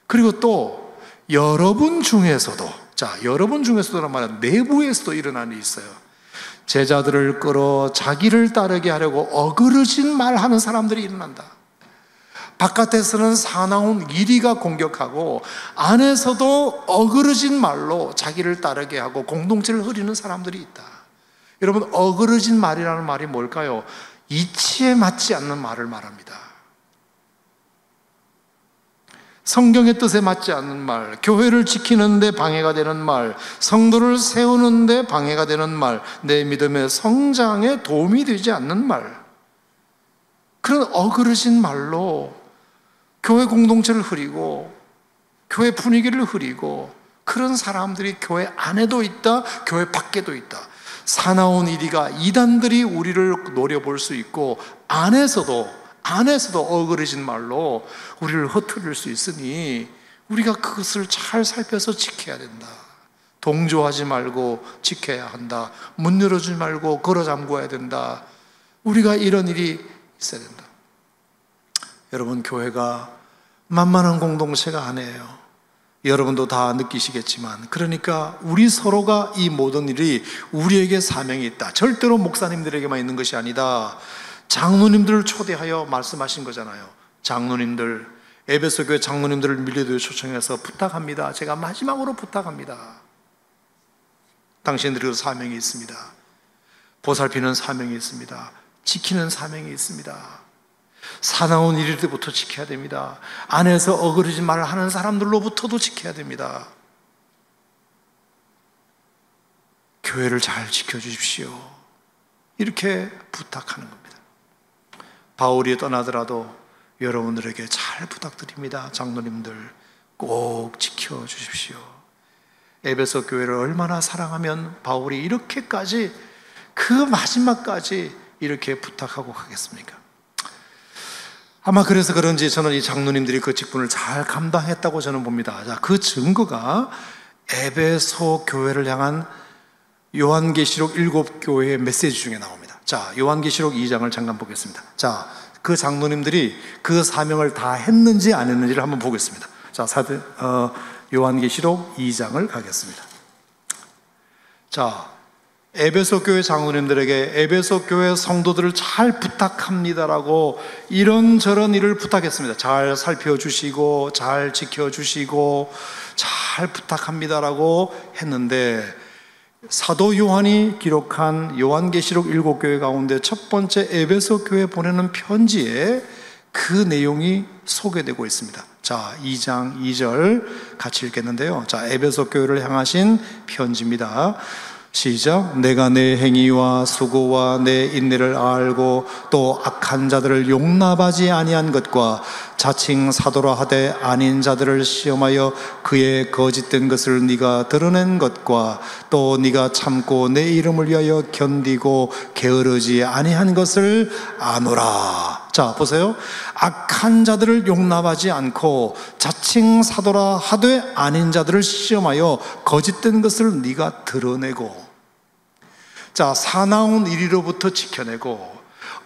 그리고 또 여러분 중에서도, 자, 여러분 중에서도란 말은 내부에서도 일어나는 일이 있어요. 제자들을 끌어 자기를 따르게 하려고 어그러진 말하는 사람들이 일어난다. 바깥에서는 사나운 이리가 공격하고 안에서도 어그러진 말로 자기를 따르게 하고 공동체를 흐리는 사람들이 있다. 여러분, 어그러진 말이라는 말이 뭘까요? 이치에 맞지 않는 말을 말합니다. 성경의 뜻에 맞지 않는 말, 교회를 지키는데 방해가 되는 말, 성도를 세우는데 방해가 되는 말, 내 믿음의 성장에 도움이 되지 않는 말, 그런 어그러진 말로 교회 공동체를 흐리고 교회 분위기를 흐리고, 그런 사람들이 교회 안에도 있다, 교회 밖에도 있다. 사나운 이리가, 이단들이 우리를 노려볼 수 있고, 안에서도 어그러진 말로 우리를 흩트릴 수 있으니 우리가 그것을 잘 살펴서 지켜야 된다. 동조하지 말고 지켜야 한다. 문 열어주지 말고 걸어 잠궈야 된다. 우리가 이런 일이 있어야 된다. 여러분, 교회가 만만한 공동체가 아니에요. 여러분도 다 느끼시겠지만, 그러니까 우리 서로가 이 모든 일이 우리에게 사명이 있다. 절대로 목사님들에게만 있는 것이 아니다. 장로님들을 초대하여 말씀하신 거잖아요. 장로님들, 에베소 교회 장로님들을 밀려도에 초청해서 부탁합니다. 제가 마지막으로 부탁합니다. 당신들에게도 사명이 있습니다. 보살피는 사명이 있습니다. 지키는 사명이 있습니다. 사나운 일일 때부터 지켜야 됩니다. 안에서 어그러진 말을 하는 사람들로부터도 지켜야 됩니다. 교회를 잘 지켜주십시오. 이렇게 부탁하는 겁니다. 바울이 떠나더라도 여러분들에게 잘 부탁드립니다. 장로님들 꼭 지켜주십시오. 에베소 교회를 얼마나 사랑하면 바울이 이렇게까지, 그 마지막까지 이렇게 부탁하고 가겠습니까? 아마 그래서 그런지 저는 이 장로님들이 그 직분을 잘 감당했다고 저는 봅니다. 자, 그 증거가 에베소 교회를 향한 요한계시록 7교회의 메시지 중에 나옵니다. 자, 요한계시록 2장을 잠깐 보겠습니다. 자, 그 장로님들이 그 사명을 다 했는지 안 했는지를 한번 보겠습니다. 자, 요한계시록 2장을 가겠습니다. 자, 에베소 교회 장로님들에게 에베소 교회 성도들을 잘 부탁합니다라고 이런저런 일을 부탁했습니다. 잘 살펴주시고 잘 지켜주시고 잘 부탁합니다라고 했는데, 사도 요한이 기록한 요한계시록 7교회 가운데 첫 번째 에베소 교회에 보내는 편지에 그 내용이 소개되고 있습니다. 자, 2장 2절 같이 읽겠는데요. 자, 에베소 교회를 향하신 편지입니다. 시작. 내가 내 행위와 수고와 내 인내를 알고 또 악한 자들을 용납하지 아니한 것과 자칭 사도라 하되 아닌 자들을 시험하여 그의 거짓된 것을 네가 드러낸 것과 또 네가 참고 내 이름을 위하여 견디고 게으르지 아니한 것을 아노라. 자, 보세요. 악한 자들을 용납하지 않고 자칭 사도라 하되 아닌 자들을 시험하여 거짓된 것을 네가 드러내고, 자, 사나운 이리로부터 지켜내고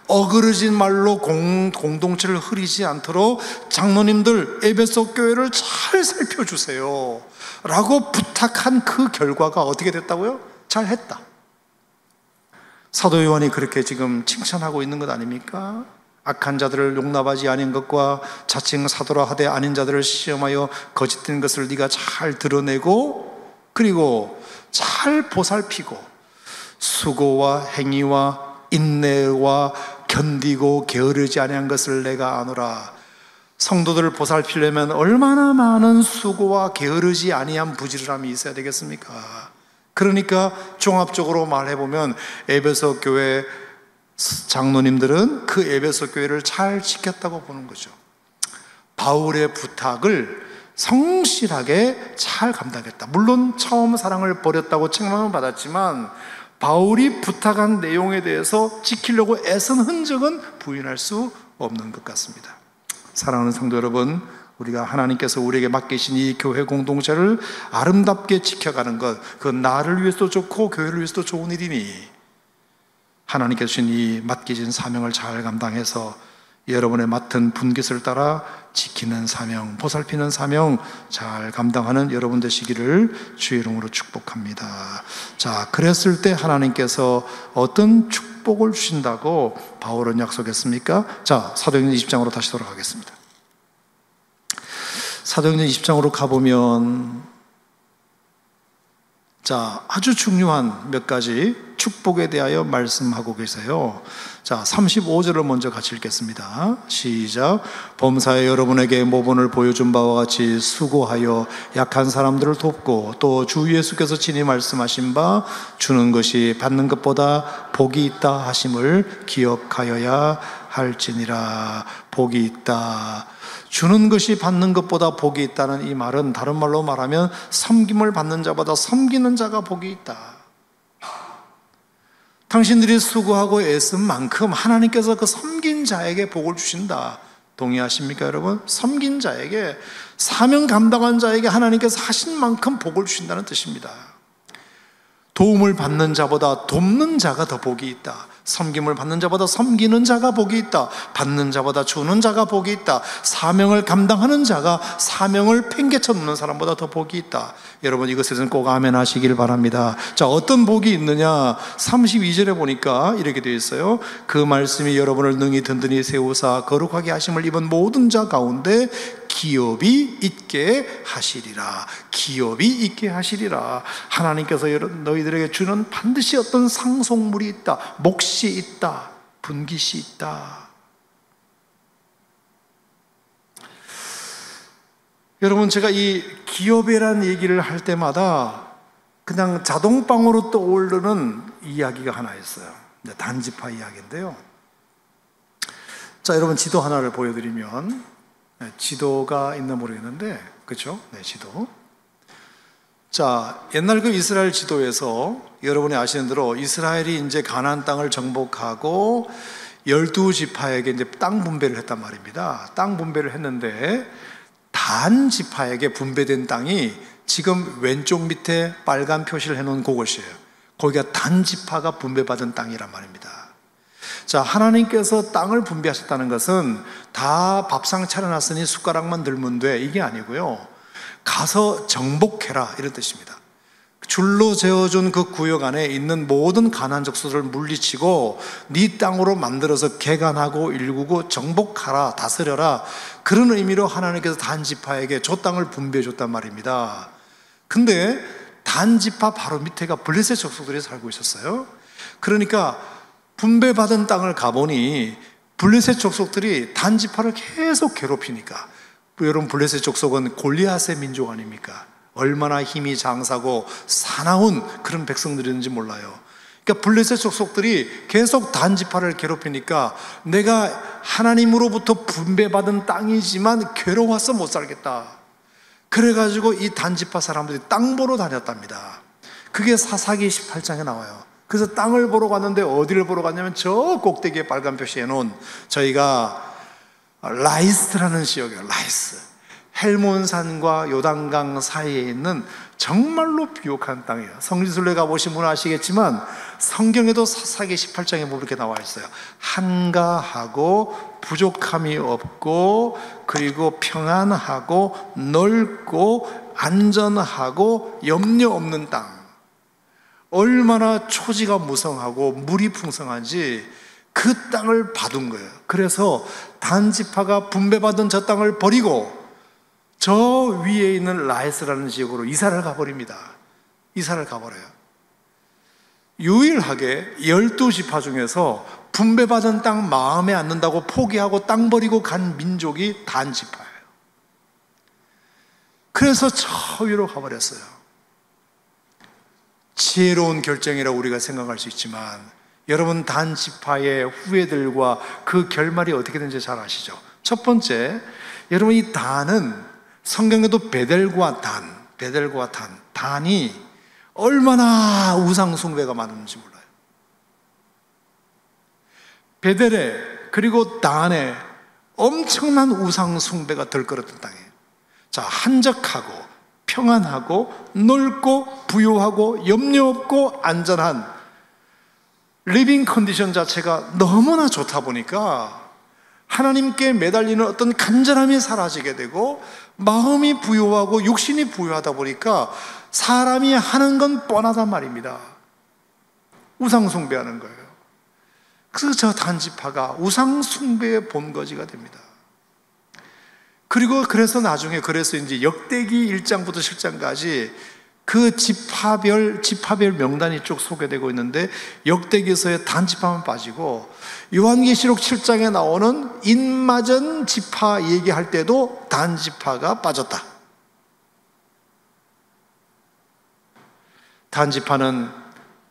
어그러진 말로 공동체를 흐리지 않도록 장로님들 에베소 교회를 잘 살펴주세요 라고 부탁한 그 결과가 어떻게 됐다고요? 잘했다. 사도 요한이 그렇게 지금 칭찬하고 있는 것 아닙니까? 악한 자들을 용납하지 아닌 것과 자칭 사도라 하되 아닌 자들을 시험하여 거짓된 것을 네가 잘 드러내고, 그리고 잘 보살피고 수고와 행위와 인내와 견디고 게으르지 아니한 것을 내가 아노라. 성도들을 보살피려면 얼마나 많은 수고와 게으르지 아니한 부지런함이 있어야 되겠습니까? 그러니까 종합적으로 말해보면 에베소 교회 장로님들은 그 에베소 교회를 잘 지켰다고 보는 거죠. 바울의 부탁을 성실하게 잘 감당했다. 물론 처음 사랑을 버렸다고 책망을 받았지만 바울이 부탁한 내용에 대해서 지키려고 애쓴 흔적은 부인할 수 없는 것 같습니다. 사랑하는 성도 여러분, 우리가 하나님께서 우리에게 맡기신 이 교회 공동체를 아름답게 지켜가는 것, 그건 나를 위해서도 좋고 교회를 위해서도 좋은 일이니 하나님께서 주신 이 맡기신 사명을 잘 감당해서 여러분의 맡은 분깃을 따라 지키는 사명, 보살피는 사명 잘 감당하는 여러분 되시기를 주의 이름으로 축복합니다. 자, 그랬을 때 하나님께서 어떤 축복을 주신다고 바울은 약속했습니까? 자, 사도행전 20장으로 다시 돌아가겠습니다. 사도행전 20장으로 가보면 자, 아주 중요한 몇 가지 축복에 대하여 말씀하고 계세요. 자, 35절을 먼저 같이 읽겠습니다. 시작. 범사에 여러분에게 모본을 보여준 바와 같이 수고하여 약한 사람들을 돕고 또 주 예수께서 친히 말씀하신 바 주는 것이 받는 것보다 복이 있다 하심을 기억하여야 할지니라. 복이 있다. 주는 것이 받는 것보다 복이 있다는 이 말은 다른 말로 말하면 섬김을 받는 자보다 섬기는 자가 복이 있다. 당신들이 수고하고 애쓴 만큼 하나님께서 그 섬긴 자에게 복을 주신다. 동의하십니까 여러분? 섬긴 자에게, 사명 감당한 자에게 하나님께서 하신 만큼 복을 주신다는 뜻입니다. 도움을 받는 자보다 돕는 자가 더 복이 있다. 섬김을 받는 자보다 섬기는 자가 복이 있다. 받는 자보다 주는 자가 복이 있다. 사명을 감당하는 자가 사명을 팽개쳐 놓는 사람보다 더 복이 있다. 여러분, 이것에는 꼭 아멘 하시길 바랍니다. 자, 어떤 복이 있느냐? 32절에 보니까 이렇게 되어 있어요. 그 말씀이 여러분을 능히 든든히 세우사 거룩하게 하심을 입은 모든 자 가운데 기업이 있게 하시리라. 기업이 있게 하시리라. 하나님께서 너희들에게 주는 반드시 어떤 상속물이 있다. 몫이 있다. 분깃이 있다. 여러분, 제가 이 기업이라는 얘기를 할 때마다 그냥 자동방으로 떠오르는 이야기가 하나 있어요. 단지파 이야기인데요. 자, 여러분, 지도 하나를 보여드리면, 지도가 있나 모르겠는데, 그렇죠? 네, 지도. 자, 옛날 그 이스라엘 지도에서 여러분이 아시는 대로 이스라엘이 이제 가나안 땅을 정복하고 12지파에게 이제 땅 분배를 했단 말입니다. 땅 분배를 했는데 단 지파에게 분배된 땅이 지금 왼쪽 밑에 빨간 표시를 해놓은 그곳이에요. 거기가 단 지파가 분배받은 땅이란 말입니다. 자, 하나님께서 땅을 분배하셨다는 것은 다 밥상 차려놨으니 숟가락만 들면 돼, 이게 아니고요, 가서 정복해라, 이런 뜻입니다. 줄로 재어준 그 구역 안에 있는 모든 가나안 족속들을 물리치고 네 땅으로 만들어서 개간하고 일구고 정복하라, 다스려라, 그런 의미로 하나님께서 단 지파에게 저 땅을 분배해 줬단 말입니다. 근데 단 지파 바로 밑에가 블레셋 족속들이 살고 있었어요. 그러니까 분배받은 땅을 가보니 블레셋 족속들이 단 지파를 계속 괴롭히니까, 여러분 블레셋 족속은 골리앗의 민족 아닙니까? 얼마나 힘이 장사고 사나운 그런 백성들이었는지 몰라요. 그러니까 블레셋 족속들이 계속 단 지파를 괴롭히니까 내가 하나님으로부터 분배받은 땅이지만 괴로워서 못 살겠다, 그래가지고 이 단 지파 사람들이 땅 보러 다녔답니다. 그게 사사기 18장에 나와요. 그래서 땅을 보러 갔는데 어디를 보러 갔냐면 저 꼭대기에 빨간 표시해 놓은, 저희가 라이스라는 지역이에요. 라이스, 헬몬산과 요단강 사이에 있는 정말로 비옥한 땅이에요. 성지순례 가보신 분은 아시겠지만 성경에도 사사기 18장에 보면 이렇게 나와 있어요. 한가하고 부족함이 없고, 그리고 평안하고 넓고 안전하고 염려 없는 땅. 얼마나 초지가 무성하고 물이 풍성한지 그 땅을 받은 거예요. 그래서 단지파가 분배받은 저 땅을 버리고 저 위에 있는 라이스라는 지역으로 이사를 가버립니다. 이사를 가버려요. 유일하게 12지파 중에서 분배받은 땅 마음에 안 든다고 포기하고 땅 버리고 간 민족이 단지파예요. 그래서 저 위로 가버렸어요. 지혜로운 결정이라고 우리가 생각할 수 있지만, 여러분 단지파의 후예들과 그 결말이 어떻게 되는지 잘 아시죠? 첫 번째, 여러분 이 단은 성경에도 베델과 단, 베델과 단, 단이 얼마나 우상 숭배가 많은지 몰라요. 베델에 그리고 단에 엄청난 우상 숭배가 덜거렸던 땅이에요. 자, 한적하고 평안하고 넓고 부유하고 염려 없고 안전한 리빙 컨디션 자체가 너무나 좋다 보니까 하나님께 매달리는 어떤 간절함이 사라지게 되고, 마음이 부유하고 육신이 부유하다 보니까 사람이 하는 건 뻔하단 말입니다. 우상 숭배하는 거예요. 그래서 저 단지파가 우상 숭배의 본거지가 됩니다. 그리고 그래서 나중에 이제 역대기 1장부터 7장까지 그 지파별 명단이 쭉 소개되고 있는데, 역대기서의 단지파만 빠지고 요한계시록 7장에 나오는 인마전 지파 얘기할 때도 단지파가 빠졌다. 단지파는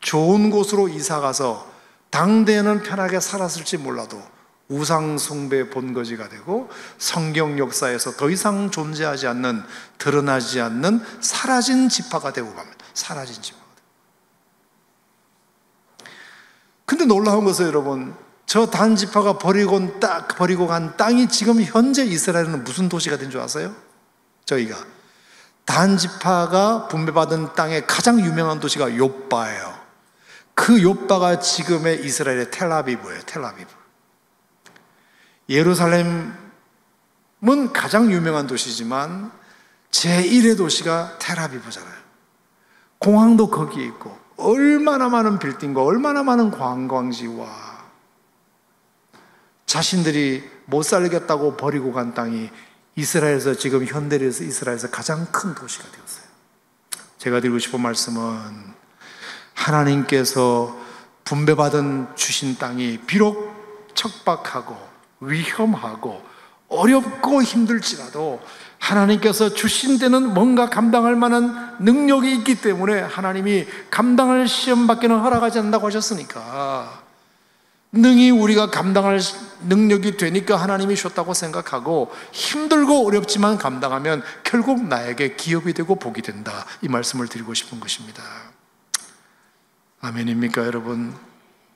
좋은 곳으로 이사가서 당대에는 편하게 살았을지 몰라도 우상 숭배 본거지가 되고, 성경 역사에서 더 이상 존재하지 않는, 드러나지 않는 사라진 지파가 되고 갑니다. 사라진 지파가 되고. 근데 놀라운 것은 여러분, 저 단지파가 버리고 간 땅이 지금 현재 이스라엘은 무슨 도시가 된 줄 아세요? 저희가 단지파가 분배받은 땅의 가장 유명한 도시가 요빠예요. 그 요빠가 지금의 이스라엘의 텔아비브예요. 텔아비브. 예루살렘은 가장 유명한 도시지만 제1의 도시가 텔아비브잖아요. 공항도 거기에 있고, 얼마나 많은 빌딩과 얼마나 많은 관광지와 자신들이 못 살겠다고 버리고 간 땅이 이스라엘에서, 지금 현대에서 이스라엘에서 가장 큰 도시가 되었어요. 제가 드리고 싶은 말씀은, 하나님께서 분배받은 주신 땅이 비록 척박하고 위험하고 어렵고 힘들지라도 하나님께서 주신 데는 뭔가 감당할 만한 능력이 있기 때문에 하나님이 감당할 시험밖에는 허락하지 않는다고 하셨으니까, 능히 우리가 감당할 능력이 되니까 하나님이 줬다고 생각하고, 힘들고 어렵지만 감당하면 결국 나에게 기업이 되고 복이 된다, 이 말씀을 드리고 싶은 것입니다. 아멘입니까 여러분?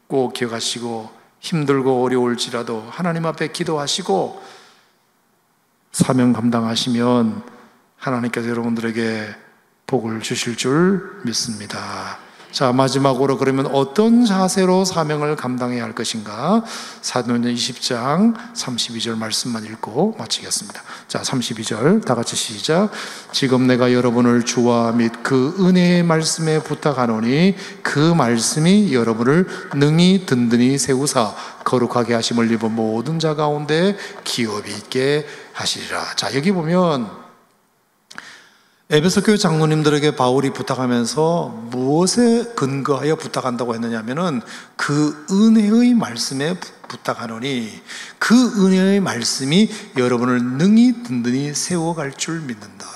꼭 기억하시고, 힘들고 어려울지라도 하나님 앞에 기도하시고 사명 감당하시면 하나님께서 여러분들에게 복을 주실 줄 믿습니다. 자, 마지막으로 그러면 어떤 자세로 사명을 감당해야 할 것인가? 사도행전 20장 32절 말씀만 읽고 마치겠습니다. 자, 32절 다 같이 시작. 지금 내가 여러분을 주와 및 그 은혜의 말씀에 부탁하노니 그 말씀이 여러분을 능히 든든히 세우사 거룩하게 하심을 입은 모든 자 가운데 기업이 있게 하시리라. 자, 여기 보면 에베소 교회 장로님들에게 바울이 부탁하면서 무엇에 근거하여 부탁한다고 했느냐 하면은 그 은혜의 말씀에 부탁하노니 그 은혜의 말씀이 여러분을 능히 든든히 세워갈 줄 믿는다.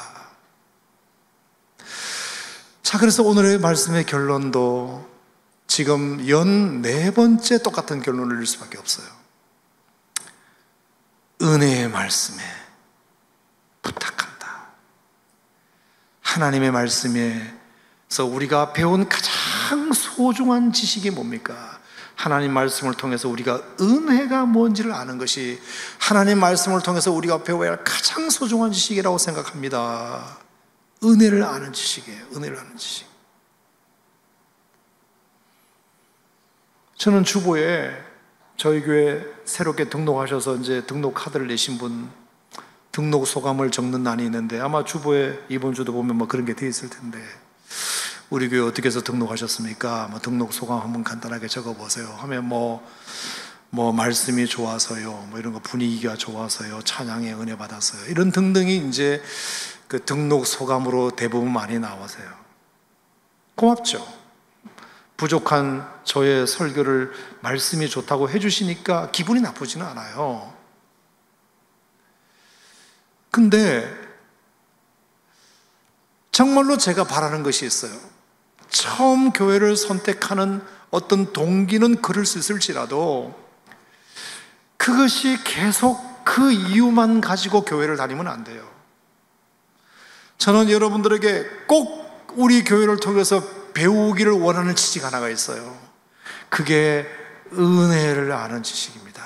자, 그래서 오늘의 말씀의 결론도 지금 연 4번째 똑같은 결론을 낼 수밖에 없어요. 은혜의 말씀에 부탁한다. 하나님의 말씀에서 우리가 배운 가장 소중한 지식이 뭡니까? 하나님 말씀을 통해서 우리가 은혜가 뭔지를 아는 것이 하나님 말씀을 통해서 우리가 배워야 할 가장 소중한 지식이라고 생각합니다. 은혜를 아는 지식이에요. 은혜를 아는 지식. 저는 주보에 저희 교회 새롭게 등록하셔서 이제 등록 카드를 내신 분 등록 소감을 적는 난이 있는데 아마 주보에 이번 주도 보면 뭐 그런 게 돼 있을 텐데 우리 교회 어떻게 해서 등록하셨습니까? 뭐 등록 소감 한번 간단하게 적어보세요 하면 뭐 말씀이 좋아서요, 뭐 이런 거 분위기가 좋아서요, 찬양에 은혜 받았어요, 이런 등등이 이제 그 등록 소감으로 대부분 많이 나와서요. 고맙죠. 부족한 저의 설교를 말씀이 좋다고 해주시니까 기분이 나쁘지는 않아요. 근데 정말로 제가 바라는 것이 있어요. 처음 교회를 선택하는 어떤 동기는 그럴 수 있을지라도 그것이 계속 그 이유만 가지고 교회를 다니면 안 돼요. 저는 여러분들에게 꼭 우리 교회를 통해서 배우기를 원하는 지식 하나가 있어요. 그게 은혜를 아는 지식입니다.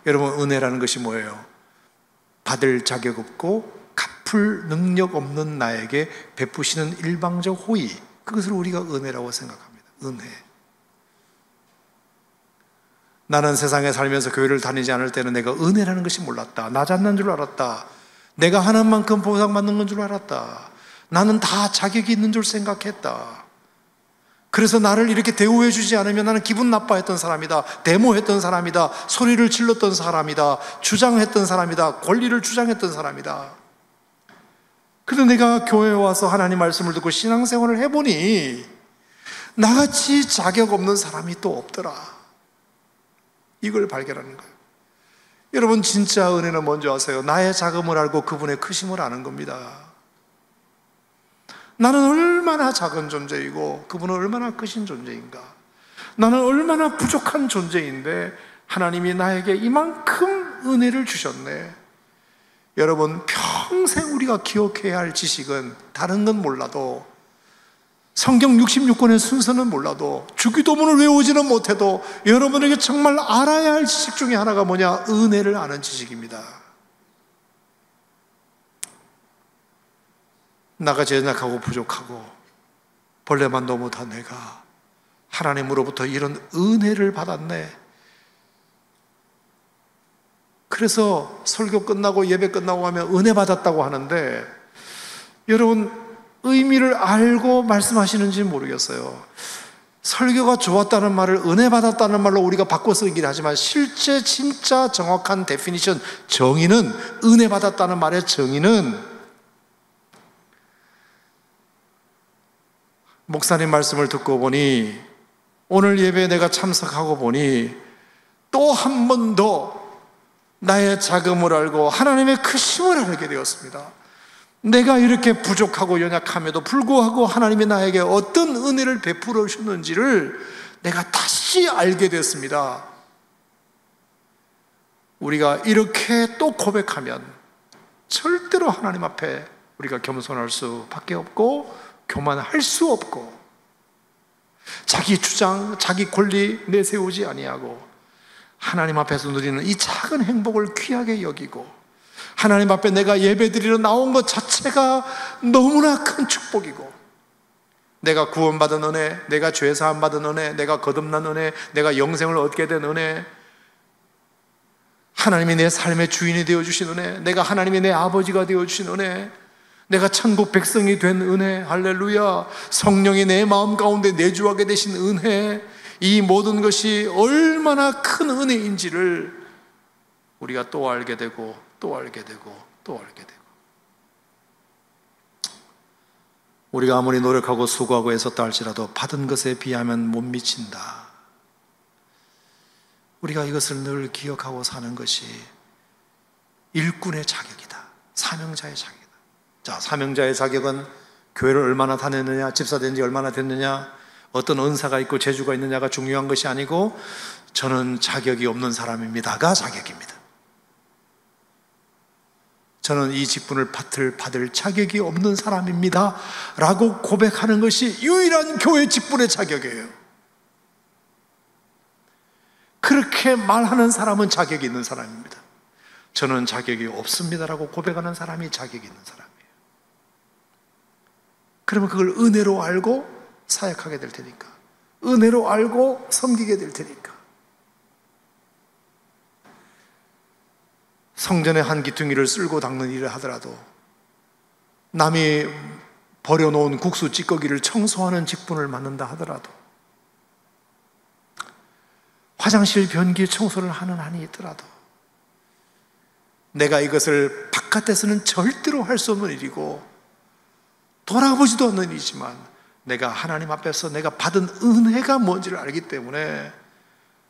여러분, 은혜라는 것이 뭐예요? 받을 자격 없고 갚을 능력 없는 나에게 베푸시는 일방적 호의, 그것을 우리가 은혜라고 생각합니다. 은혜. 나는 세상에 살면서 교회를 다니지 않을 때는 내가 은혜라는 것이 몰랐다. 나 잘난 줄 알았다. 내가 하는 만큼 보상받는 건 줄 알았다. 나는 다 자격이 있는 줄 생각했다. 그래서 나를 이렇게 대우해 주지 않으면 나는 기분 나빠했던 사람이다, 데모했던 사람이다, 소리를 질렀던 사람이다, 주장했던 사람이다, 권리를 주장했던 사람이다. 그런데 내가 교회에 와서 하나님 말씀을 듣고 신앙생활을 해보니 나같이 자격 없는 사람이 또 없더라. 이걸 발견하는 거예요. 여러분, 진짜 은혜는 뭔지 아세요? 나의 작음을 알고 그분의 크심을 아는 겁니다. 나는 얼마나 작은 존재이고 그분은 얼마나 크신 존재인가. 나는 얼마나 부족한 존재인데 하나님이 나에게 이만큼 은혜를 주셨네. 여러분, 평생 우리가 기억해야 할 지식은 다른 건 몰라도, 성경 66권의 순서는 몰라도, 주기도문을 외우지는 못해도 여러분에게 정말 알아야 할 지식 중에 하나가 뭐냐? 은혜를 아는 지식입니다. 나가 연약하고 부족하고 벌레만도 못한 내가 하나님으로부터 이런 은혜를 받았네. 그래서 설교 끝나고 예배 끝나고 하면 은혜 받았다고 하는데, 여러분, 의미를 알고 말씀하시는지 모르겠어요. 설교가 좋았다는 말을 은혜 받았다는 말로 우리가 바꿔 쓰긴 하지만 실제 진짜 정확한 데피니션, 정의는, 은혜 받았다는 말의 정의는, 목사님 말씀을 듣고 보니, 오늘 예배에 내가 참석하고 보니 또 한 번 더 나의 자금을 알고 하나님의 크심을 알게 되었습니다. 내가 이렇게 부족하고 연약함에도 불구하고 하나님이 나에게 어떤 은혜를 베풀어 주셨는지를 내가 다시 알게 됐습니다. 우리가 이렇게 또 고백하면 절대로 하나님 앞에 우리가 겸손할 수밖에 없고 교만할 수 없고, 자기 주장, 자기 권리 내세우지 아니하고 하나님 앞에서 누리는 이 작은 행복을 귀하게 여기고 하나님 앞에 내가 예배드리러 나온 것 자체가 너무나 큰 축복이고 내가 구원받은 은혜, 내가 죄사함 받은 은혜, 내가 거듭난 은혜, 내가 영생을 얻게 된 은혜, 하나님이 내 삶의 주인이 되어주신 은혜, 내가 하나님이 내 아버지가 되어주신 은혜, 내가 천국 백성이 된 은혜, 할렐루야, 성령이 내 마음 가운데 내주하게 되신 은혜, 이 모든 것이 얼마나 큰 은혜인지를 우리가 또 알게 되고 또 알게 되고 또 알게 되고, 우리가 아무리 노력하고 수고하고 애썼다 할지라도 받은 것에 비하면 못 미친다. 우리가 이것을 늘 기억하고 사는 것이 일꾼의 자격이다. 사명자의 자격이다. 자, 사명자의 자격은 교회를 얼마나 다녔느냐, 집사 된 지 얼마나 됐느냐, 어떤 은사가 있고 재주가 있느냐가 중요한 것이 아니고 저는 자격이 없는 사람입니다가 자격입니다. 저는 이 직분을 받을 자격이 없는 사람입니다 라고 고백하는 것이 유일한 교회 직분의 자격이에요. 그렇게 말하는 사람은 자격이 있는 사람입니다. 저는 자격이 없습니다라고 고백하는 사람이 자격이 있는 사람이에요. 그러면 그걸 은혜로 알고 사역하게 될 테니까, 은혜로 알고 섬기게 될 테니까. 성전의 한 기퉁이를 쓸고 닦는 일을 하더라도, 남이 버려놓은 국수 찌꺼기를 청소하는 직분을 맡는다 하더라도, 화장실 변기 청소를 하는 한이 있더라도, 내가 이것을 바깥에서는 절대로 할 수 없는 일이고 돌아보지도 않는 일이지만 내가 하나님 앞에서 내가 받은 은혜가 뭔지를 알기 때문에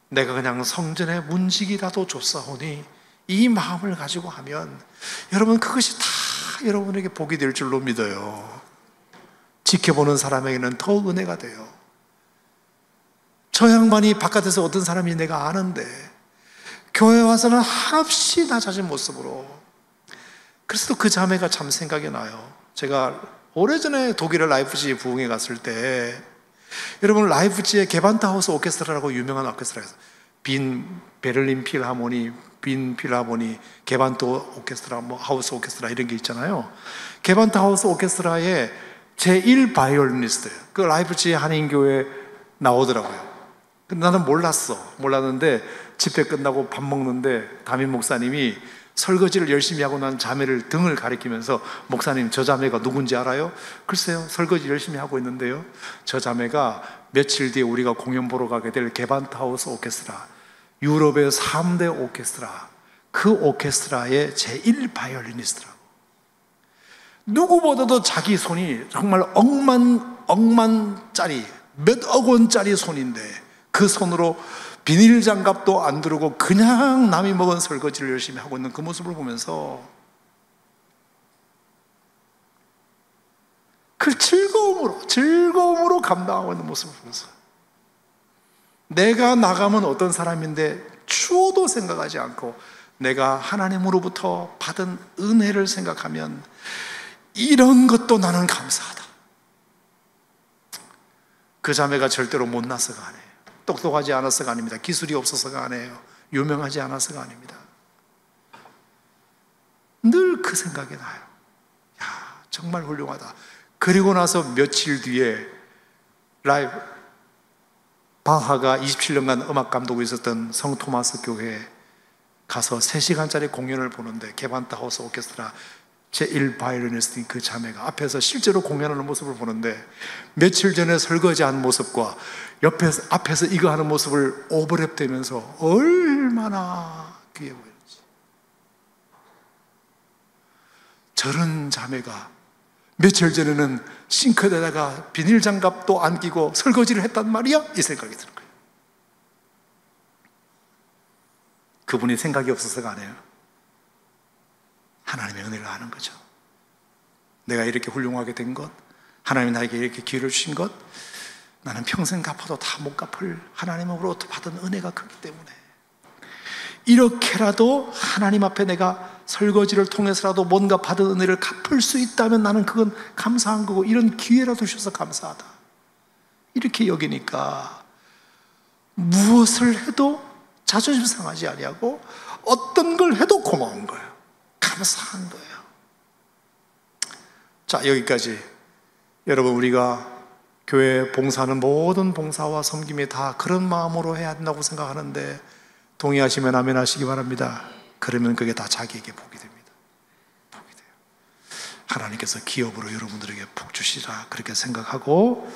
내가 그냥 성전의 문지기라도 줬사오니 이 마음을 가지고 하면 여러분, 그것이 다 여러분에게 복이 될 줄로 믿어요. 지켜보는 사람에게는 더 은혜가 돼요. 저 양반이 바깥에서 어떤 사람인지 내가 아는데 교회 와서는 한없이 낮아진 모습으로, 그래서 그 자매가 참 생각이 나요. 제가 오래전에 독일의 라이프치히 부흥회 갔을 때, 여러분 라이프치히에 게반트하우스 오케스트라라고 유명한 오케스트라가 있어요. 베를린 필하모니, 빈 필하모니, 게반트 오케스트라, 뭐 하우스 오케스트라 이런 게 있잖아요. 게반트 하우스 오케스트라의 제1 바이올리니스트예요. 그 라이프치히 한인교회 나오더라고요. 근데 나는 몰랐는데 집회 끝나고 밥 먹는데 담임 목사님이 설거지를 열심히 하고 난 자매를 등을 가리키면서, 목사님 저 자매가 누군지 알아요? 글쎄요, 설거지 열심히 하고 있는데요, 저 자매가 며칠 뒤에 우리가 공연 보러 가게 될 게반트하우스 오케스트라, 유럽의 3대 오케스트라, 그 오케스트라의 제1 바이올리니스트라고. 누구보다도 자기 손이 정말 억만짜리, 몇억 원짜리 손인데 그 손으로 비닐 장갑도 안 두르고 그냥 남이 먹은 설거지를 열심히 하고 있는 그 모습을 보면서 그 즐거움으로 감당하고 있는 모습을 보면서, 내가 나가면 어떤 사람인데 추워도 생각하지 않고 내가 하나님으로부터 받은 은혜를 생각하면 이런 것도 나는 감사하다. 그 자매가 절대로 못나서가 아니에요. 똑똑하지 않아서가 아닙니다. 기술이 없어서가 아니에요. 유명하지 않아서가 아닙니다. 늘 그 생각이 나요. 야, 정말 훌륭하다. 그리고 나서 며칠 뒤에 바하가 27년간 음악 감독으로 있었던 성 토마스 교회에 가서 3시간짜리 공연을 보는데, 게반트 하우스 오케스트라 제1 바이올리니스트인 그 자매가 앞에서 실제로 공연하는 모습을 보는데, 며칠 전에 설거지한 모습과 앞에서 이거 하는 모습을 오버랩되면서 얼마나 귀해 보였지. 저런 자매가 며칠 전에는 싱크대에다가 비닐 장갑도 안 끼고 설거지를 했단 말이야? 이 생각이 드는 거예요. 그분이 생각이 없어서가 아니에요. 하나님의 은혜를 아는 거죠. 내가 이렇게 훌륭하게 된 것, 하나님이 나에게 이렇게 기회를 주신 것, 나는 평생 갚아도 다 못 갚을 하나님으로부터 받은 은혜가 크기 때문에, 이렇게라도 하나님 앞에 내가 설거지를 통해서라도 뭔가 받은 은혜를 갚을 수 있다면 나는 그건 감사한 거고, 이런 기회라도 주셔서 감사하다. 이렇게 여기니까 무엇을 해도 자존심 상하지 아니하고 어떤 걸 해도 고마운 거예요. 감사한 거예요. 자, 여기까지 여러분, 우리가 교회 봉사하는 모든 봉사와 섬김이 다 그런 마음으로 해야 한다고 생각하는데, 동의하시면 아멘 하시기 바랍니다. 그러면 그게 다 자기에게 복이 됩니다. 복이 돼요. 하나님께서 기업으로 여러분들에게 복 주시라 그렇게 생각하고,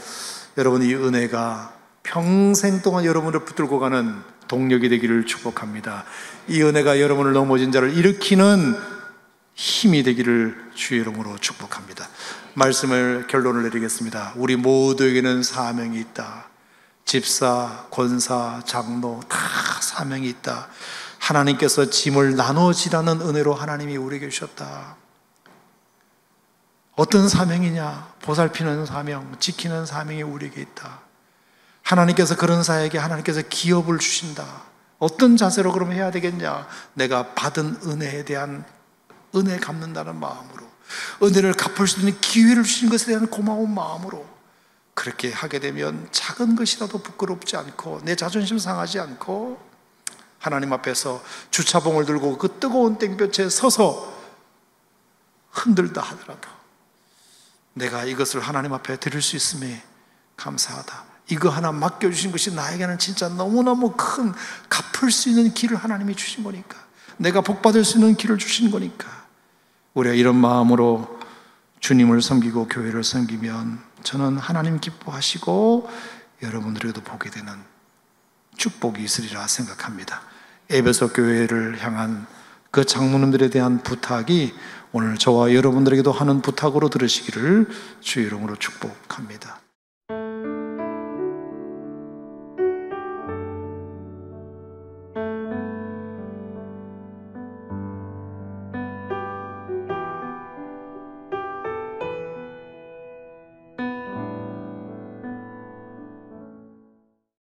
여러분 이 은혜가 평생 동안 여러분을 붙들고 가는 동력이 되기를 축복합니다. 이 은혜가 여러분을 넘어진 자를 일으키는 힘이 되기를 주의 이름으로 축복합니다. 말씀을 결론을 내리겠습니다. 우리 모두에게는 사명이 있다. 집사, 권사, 장로 다 사명이 있다. 하나님께서 짐을 나눠지라는 은혜로 하나님이 우리에게 주셨다. 어떤 사명이냐? 보살피는 사명, 지키는 사명이 우리에게 있다. 하나님께서 그런 사에게 하나님께서 기업을 주신다. 어떤 자세로 그럼 해야 되겠냐? 내가 받은 은혜에 대한 은혜 갚는다는 마음으로, 은혜를 갚을 수 있는 기회를 주신 것에 대한 고마운 마음으로 그렇게 하게 되면 작은 것이라도 부끄럽지 않고 내 자존심 상하지 않고 하나님 앞에서 주차봉을 들고 그 뜨거운 땡볕에 서서 흔들다 하더라도 내가 이것을 하나님 앞에 드릴 수 있음에 감사하다. 이거 하나 맡겨주신 것이 나에게는 진짜 너무너무 큰 갚을 수 있는 길을 하나님이 주신 거니까, 내가 복받을 수 있는 길을 주신 거니까, 우리가 이런 마음으로 주님을 섬기고 교회를 섬기면 저는 하나님 기뻐하시고 여러분들에게도 보게 되는 축복이 있으리라 생각합니다. 에베소 교회를 향한 그 장로님들에 대한 부탁이 오늘 저와 여러분들에게도 하는 부탁으로 들으시기를 주의 이름으로 축복합니다.